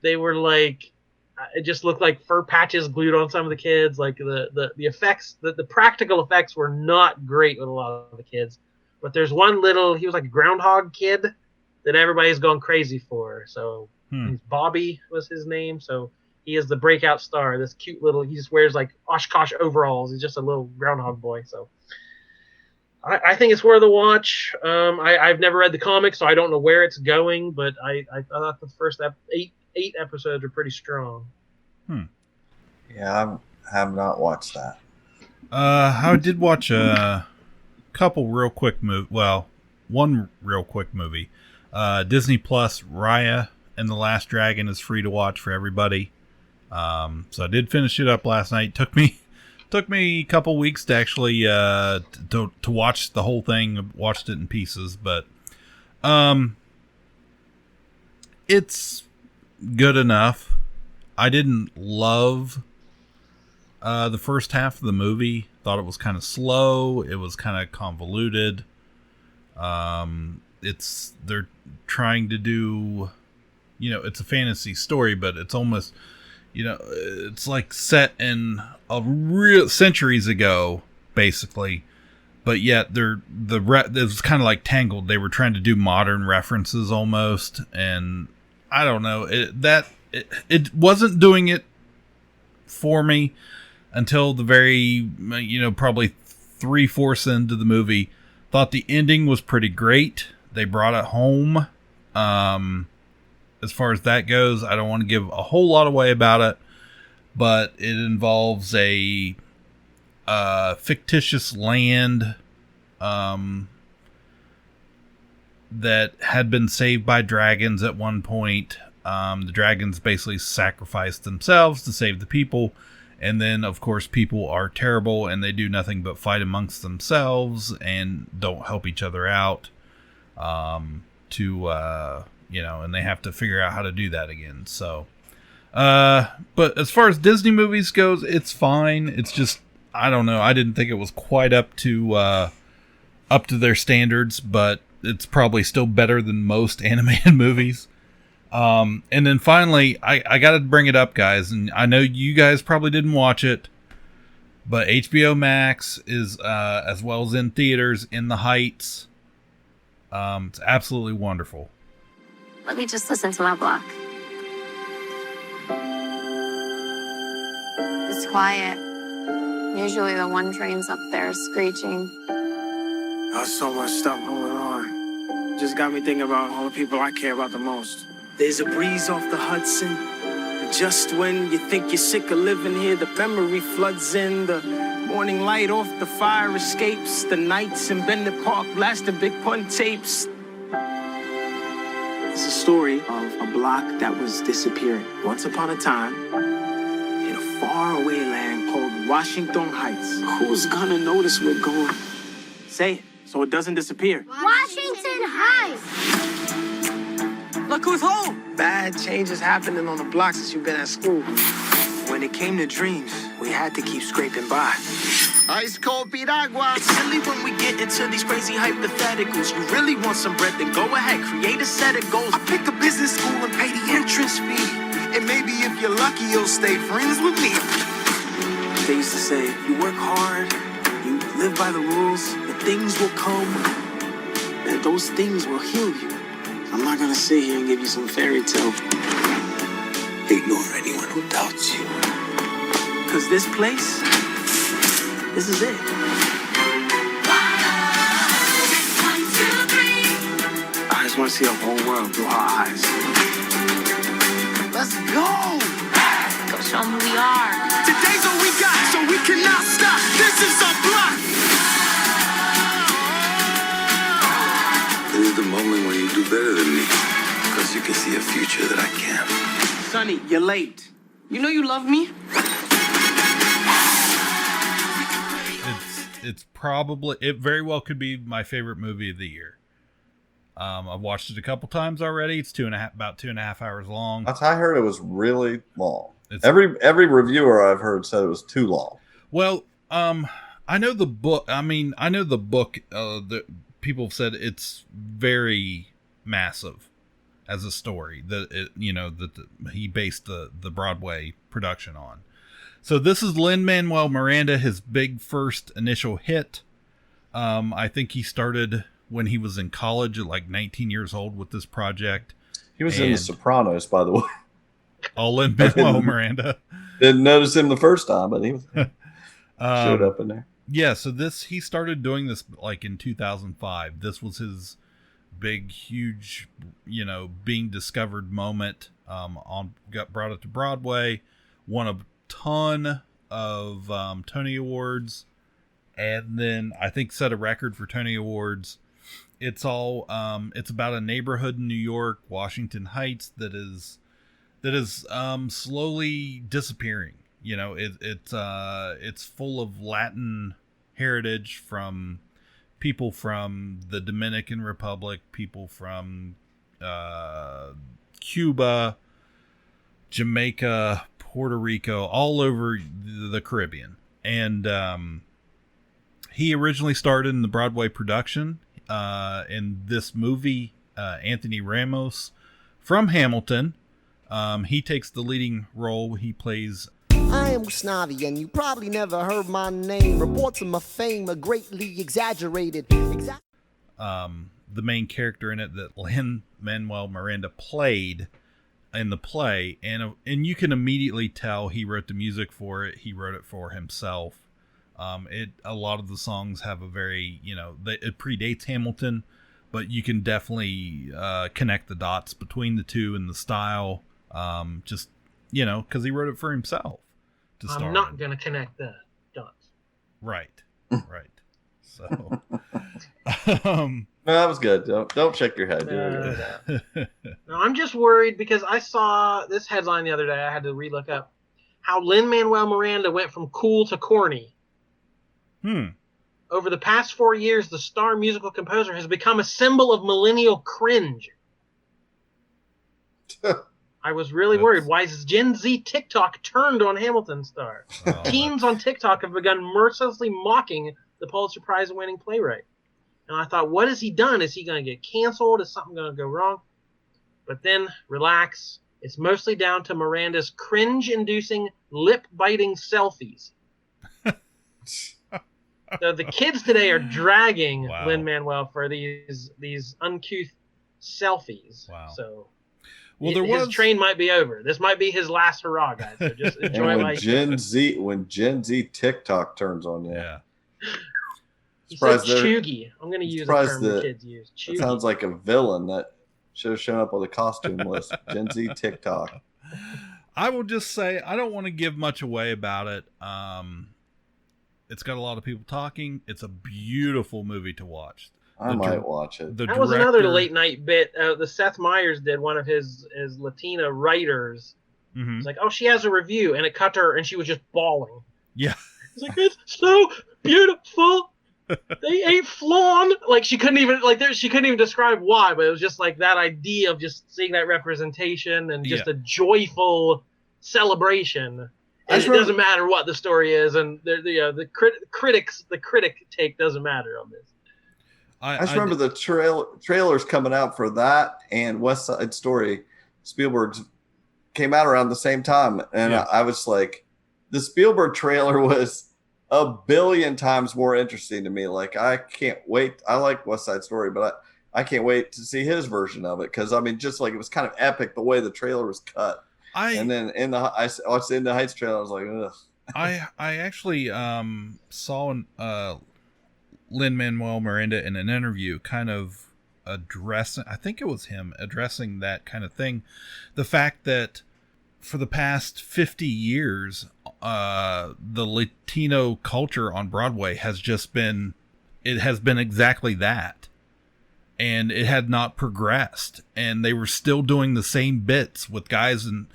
They were like, it just looked like fur patches glued on some of the kids. Like the effects, the practical effects were not great with a lot of the kids. But there's one he was like a groundhog kid that everybody's gone crazy for. So Bobby was his name. So he is the breakout star. This cute he just wears like Oshkosh overalls. He's just a little groundhog boy. So I think it's worth a watch. I've never read the comics, so I don't know where it's going, but I thought the first eight episodes are pretty strong. Yeah, I have not watched that. I did watch a couple real quick one real quick movie. Disney Plus, Raya and the Last Dragon is free to watch for everybody. So I did finish it up last night. Took me a couple weeks to actually to watch the whole thing. Watched it in pieces, but it's good enough. I didn't love the first half of the movie. Thought it was kind of slow. It was kind of convoluted. They're trying to do, it's a fantasy story, but it's almost, it's like set in a real centuries ago, basically. But yet it was kind of like Tangled. They were trying to do modern references almost, and I don't know. It wasn't doing it for me until the very, probably 3/4 into the movie. Thought the ending was pretty great. They brought it home. As far as that goes, I don't want to give a whole lot away about it, but it involves a fictitious land that had been saved by dragons at one point. The dragons basically sacrificed themselves to save the people. And then, of course, people are terrible and they do nothing but fight amongst themselves and don't help each other out and they have to figure out how to do that again. So, but as far as Disney movies goes, it's fine. It's just, I don't know. I didn't think it was quite up to their standards, but it's probably still better than most animated movies. And then finally, I got to bring it up, guys, and I know you guys probably didn't watch it, but HBO Max is, as well as in theaters, In the Heights. It's absolutely wonderful. Let me just listen to my block. It's quiet. Usually the one train's up there screeching. There's so much stuff going on. Just got me thinking about all the people I care about the most. There's a breeze off the Hudson. And just when you think you're sick of living here, the memory floods in. The morning light off the fire escapes. The nights in Bennett Park blasting Big Pun tapes. It's a story of a block that was disappearing once upon a time in a faraway land called Washington Heights. Who's gonna notice we're gone? Say it so it doesn't disappear. Washington Heights! Look who's home! Bad changes happening on the block since you've been at school. When it came to dreams, we had to keep scraping by. Ice cold piragua. It's silly when we get into these crazy hypotheticals. You really want some bread, then go ahead, create a set of goals. I pick a business school and pay the entrance fee. And maybe if you're lucky, you'll stay friends with me. They used to say, you work hard, you live by the rules, the things will come, and those things will heal you. I'm not gonna sit here and give you some fairy tale. Ignore anyone who doubts you. Cause this place, this is it. 1, 2, 3. I just want to see the whole world through our eyes. Let's go! Go show them who we are. Today's all we got, so we cannot stop. This is our block! This is the moment when you do better than me. Because you can see a future that I can't. Sonny, you're late. You know you love me? It very well could be my favorite movie of the year. I've watched it a couple times already. It's about 2.5 hours long. I heard it was really long. Every reviewer I've heard said it was too long. Well, I know the book. I know the book. The people have said it's very massive as a story. That he based the Broadway production on. So this is Lin-Manuel Miranda, his big first initial hit. I think he started when he was in college at like 19 years old with this project. He was in The Sopranos, by the way. Oh, Lin-Manuel Miranda. Didn't notice him the first time, but he was showed up in there. Yeah, so he started doing this like in 2005. This was his big, huge, being discovered moment. Got brought up to Broadway, won a ton of Tony Awards, and then I think set a record for Tony Awards. It's all it's about a neighborhood in New York, Washington Heights, that is slowly disappearing. It's full of Latin heritage from people from the Dominican Republic, people from Cuba, Jamaica, Puerto Rico, all over the Caribbean. And he originally started in the Broadway production. In this movie, Anthony Ramos from Hamilton, he takes the leading role. He plays... I am Usnavi, and you probably never heard my name. Reports of my fame are greatly exaggerated. The main character in it that Lin-Manuel Miranda played in the play, and you can immediately tell he wrote the music for it. He wrote it for himself. A lot of the songs have a very, it predates Hamilton, but you can definitely connect the dots between the two and the style. Just because he wrote it for himself. I'm not going to connect the dots. Right. So, no, that was good. Don't shake your head. No, I'm just worried because I saw this headline the other day. I had to relook up how Lin-Manuel Miranda went from cool to corny. Over the past 4 years, the star musical composer has become a symbol of millennial cringe. I was really worried. Why is Gen Z TikTok turned on Hamilton star? Teens on TikTok have begun mercilessly mocking the Pulitzer Prize-winning playwright. And I thought, what has he done? Is he going to get canceled? Is something going to go wrong? But then, relax. It's mostly down to Miranda's cringe-inducing, lip-biting selfies. So the kids today are dragging Lin-Manuel for these uncouth selfies. Wow. So... Well, his train might be over. This might be his last hurrah, guys. So just enjoy life. When Gen Z TikTok turns on you. Yeah. He said chuggy. I'm going to use a term the kids use. Chuggy. Sounds like a villain that should have shown up on the costume list. Gen Z TikTok. I will just say, I don't want to give much away about it. It's got a lot of people talking. It's a beautiful movie to watch. I might watch it. That was another late night bit. The Seth Meyers did, one of his Latina writers. Mm-hmm. It's like, oh, she has a review, and it cut to her, and she was just bawling. Yeah. It's like, it's so beautiful. They ate flan. Like she couldn't even describe why, but it was just like that idea of just seeing that representation and just a joyful celebration. And it doesn't matter what the story is, and the critic take doesn't matter on this. I just remember the trailers coming out for that and West Side Story. Spielberg's came out around the same time, and I was like, the Spielberg trailer was a billion times more interesting to me. Like, I can't wait. I like West Side Story, but I can't wait to see his version of it because just like it was kind of epic the way the trailer was cut. And then I watched the In the Heights trailer. I was like, ugh. I actually saw Lin-Manuel Miranda in an interview kind of addressing, I think it was him addressing that kind of thing. The fact that for the past 50 years, the Latino culture on Broadway has been exactly that. And it had not progressed. And they were still doing the same bits with guys and,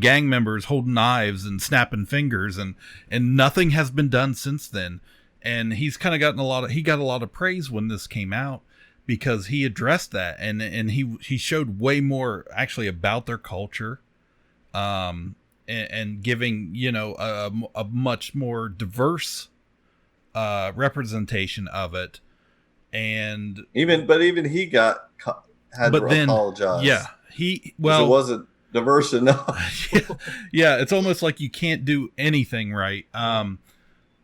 gang members holding knives and snapping fingers. And nothing has been done since then. And he's kind of gotten a lot of praise when this came out because he addressed that. And he showed way more actually about their culture. And and giving, you know, a much more diverse representation of it. And even he had to apologize. Yeah, it wasn't diverse enough. yeah, it's almost like you can't do anything right.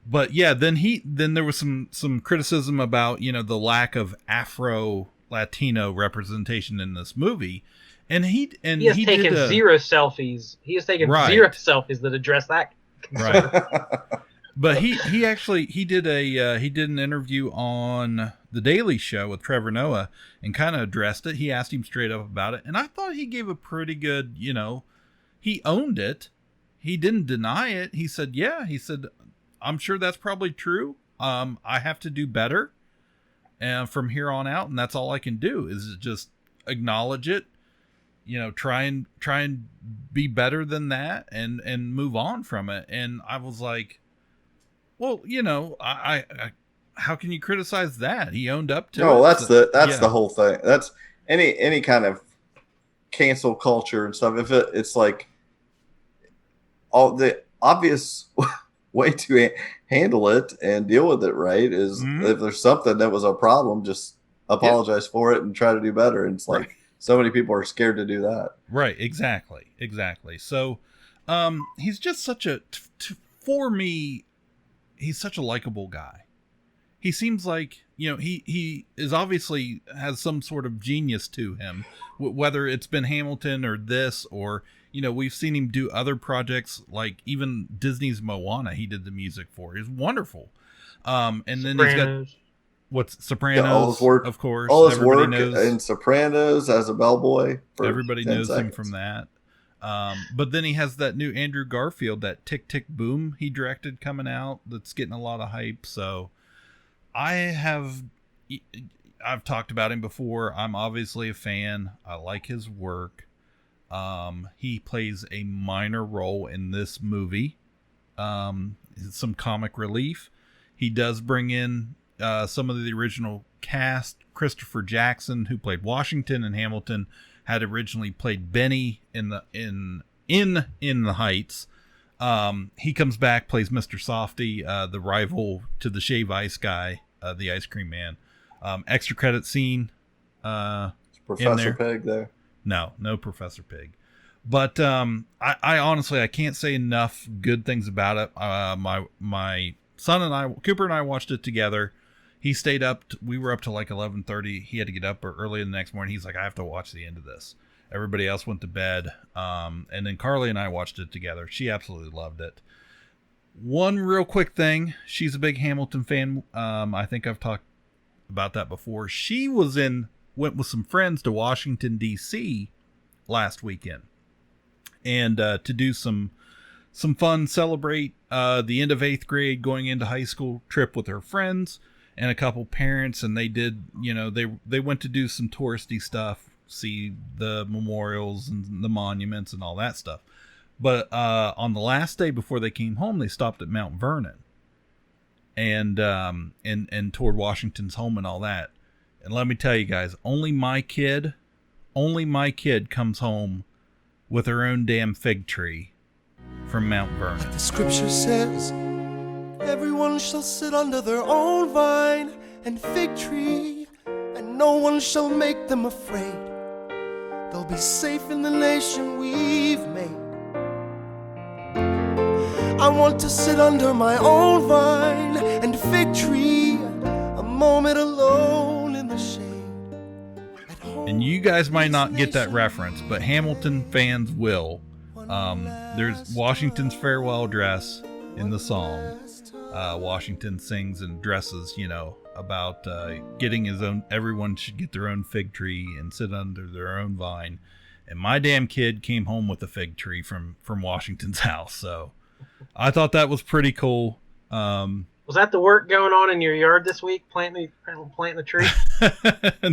But yeah, then there was some criticism about, you know, the lack of Afro Latino representation in this movie, and he has taken zero selfies. He has taken zero selfies that address that concern. Right. But he did an interview on The Daily Show with Trevor Noah and kind of addressed it. He asked him straight up about it, and I thought he gave a pretty good, you know, he owned it. He didn't deny it. He said, yeah, I'm sure that's probably true. I have to do better from here on out, and that's all I can do is just acknowledge it, you know, try and be better than that and move on from it. And I was like, well, you know, I how can you criticize that? He owned up to it. No, that's the whole thing. That's any kind of cancel culture and stuff. If it's like all the obvious way to handle it and deal with it right is if there's something that was a problem, just apologize for it and try to do better. And it's like so many people are scared to do that. Right. Exactly. So, he's just such for me, he's such a likable guy. He seems like, you know, he is obviously has some sort of genius to him, whether it's been Hamilton or this, or, you know, we've seen him do other projects like even Disney's Moana. He did the music for. He's wonderful. And then Sopranos. He's got Sopranos, all his work, of course. All his everybody work knows, in Sopranos as a bellboy. Everybody knows him from that. But then he has that new Andrew Garfield, that Tick Tick Boom he directed coming out that's getting a lot of hype. So I've talked about him before. I'm obviously a fan. I like his work. He plays a minor role in this movie. Some comic relief. He does bring in some of the original cast. Christopher Jackson, who played Washington in Hamilton, had originally played Benny in the Heights. He comes back, plays Mr. Softy, the rival to the Shave Ice guy, the ice cream man. Extra credit scene. Professor Pig there. No Professor Pig. But I honestly, I can't say enough good things about it. My son and Cooper and I watched it together. He stayed up. We were up to like 11:30. He had to get up early the next morning. He's like, I have to watch the end of this. Everybody else went to bed. And then Carly and I watched it together. She absolutely loved it. One real quick thing. She's a big Hamilton fan. I think I've talked about that before. She went with some friends to Washington, D.C. last weekend. And to do some fun, celebrate the end of 8th grade, going into high school trip with her friends and a couple parents. And they did, you know, they went to do some touristy stuff, see the memorials and the monuments and all that stuff. But on the last day before they came home, they stopped at Mount Vernon and toured Washington's home and all that. And let me tell you guys, only my kid comes home with her own damn fig tree from Mount Vernon. Like the scripture says, everyone shall sit under their own vine and fig tree, and no one shall make them afraid. They'll be safe in the nation we've made. I want to sit under my own vine and fig tree, a moment alone in the shade. And you guys might not get that reference, but Hamilton fans will. There's Washington's farewell address in the song. Washington sings and dresses, you know, about getting his own. Everyone should get their own fig tree and sit under their own vine. And my damn kid came home with a fig tree from Washington's house. So I thought that was pretty cool. Was that the work going on in your yard this week, planting the tree?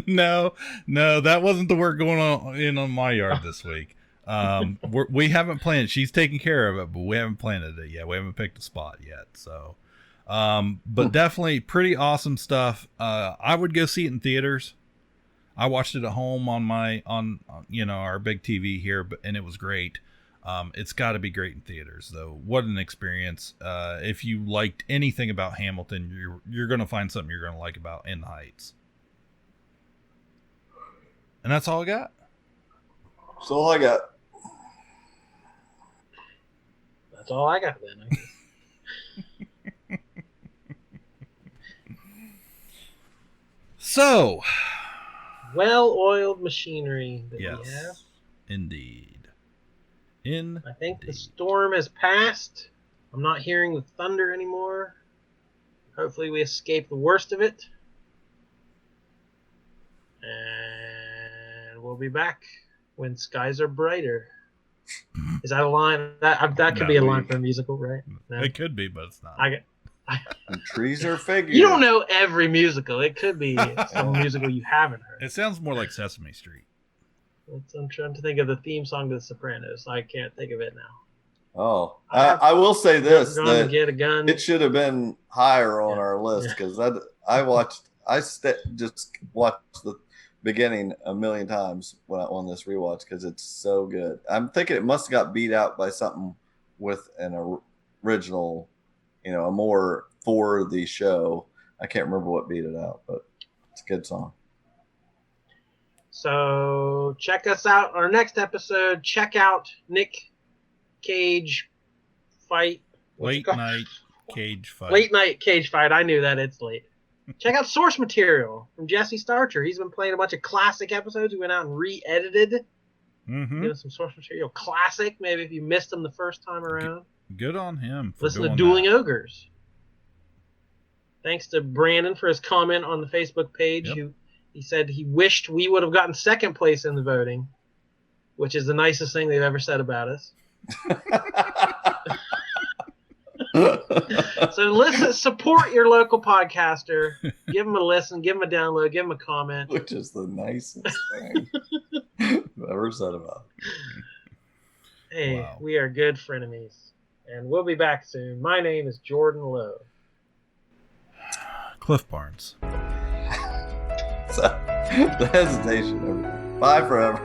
No, that wasn't the work going on my yard this week. We haven't planted. She's taking care of it, but we haven't planted it yet. We haven't picked a spot yet. So, but definitely pretty awesome stuff. I would go see it in theaters. I watched it at home on our big TV here, and it was great. It's got to be great in theaters, though. What an experience! If you liked anything about Hamilton, you're going to find something you're going to like about In the Heights. And that's all I got. That's all I got. That's all I got then. So, well-oiled machinery that we have. yes, indeed. I think the storm has passed. I'm not hearing the thunder anymore. Hopefully we escape the worst of it. And we'll be back when skies are brighter. Is that a line? That could be a line for a musical, right? No? It could be, but it's not. The trees are figures. You don't know every musical. It could be some musical you haven't heard. It sounds more like Sesame Street. I'm trying to think of the theme song to The Sopranos. I can't think of it now. Oh, I will say this: that get a gun. It should have been higher on our list because just watched the beginning a million times when I on this rewatch because it's so good. I'm thinking it must have got beat out by something with an original, a more for the show. I can't remember what beat it out, but it's a good song. So check us out. Our next episode, check out Nick Cage fight. Late night Cage fight. Late night Cage fight. I knew that. It's late. Check out source material from Jesse Starcher. He's been playing a bunch of classic episodes. We went out and re-edited. Mm-hmm. Some source material. Classic. Maybe if you missed them the first time around. Good on him. Listen to Dueling Ogres. Thanks to Brandon for his comment on the Facebook page. Yep. He said he wished we would have gotten second place in the voting, which is the nicest thing they've ever said about us. So listen, support your local podcaster. Give them a listen, give them a download, give them a comment. Which is the nicest thing I've ever said about it. Hey, Wow. We are good frenemies. And we'll be back soon. My name is Jordan Lowe. Cliff Barnes. So, the hesitation. Bye forever.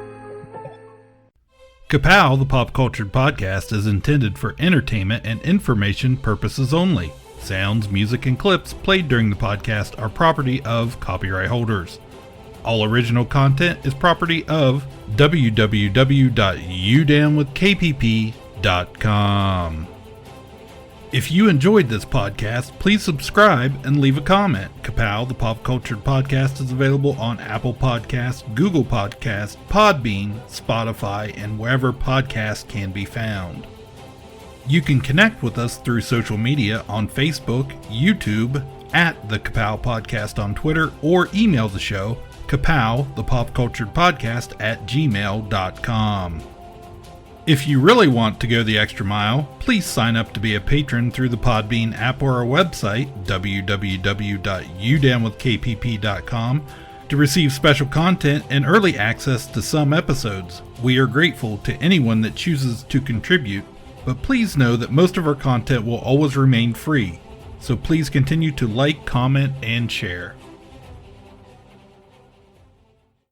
Ka-Pow, the pop cultured podcast, is intended for entertainment and information purposes only. Sounds, music, and clips played during the podcast are property of copyright holders. All original content is property of www.udamwithkpp.com. If you enjoyed this podcast, please subscribe and leave a comment. Ka-Pow, the pop cultured podcast, is available on Apple Podcasts, Google Podcasts, Podbean, Spotify, and wherever podcasts can be found. You can connect with us through social media on Facebook, YouTube, at the Ka-Pow Podcast on Twitter, or email the show, Ka-Pow, the pop cultured podcast, @gmail.com. If you really want to go the extra mile, please sign up to be a patron through the Podbean app or our website, www.udamwithkpp.com, to receive special content and early access to some episodes. We are grateful to anyone that chooses to contribute, but please know that most of our content will always remain free, so please continue to like, comment, and share.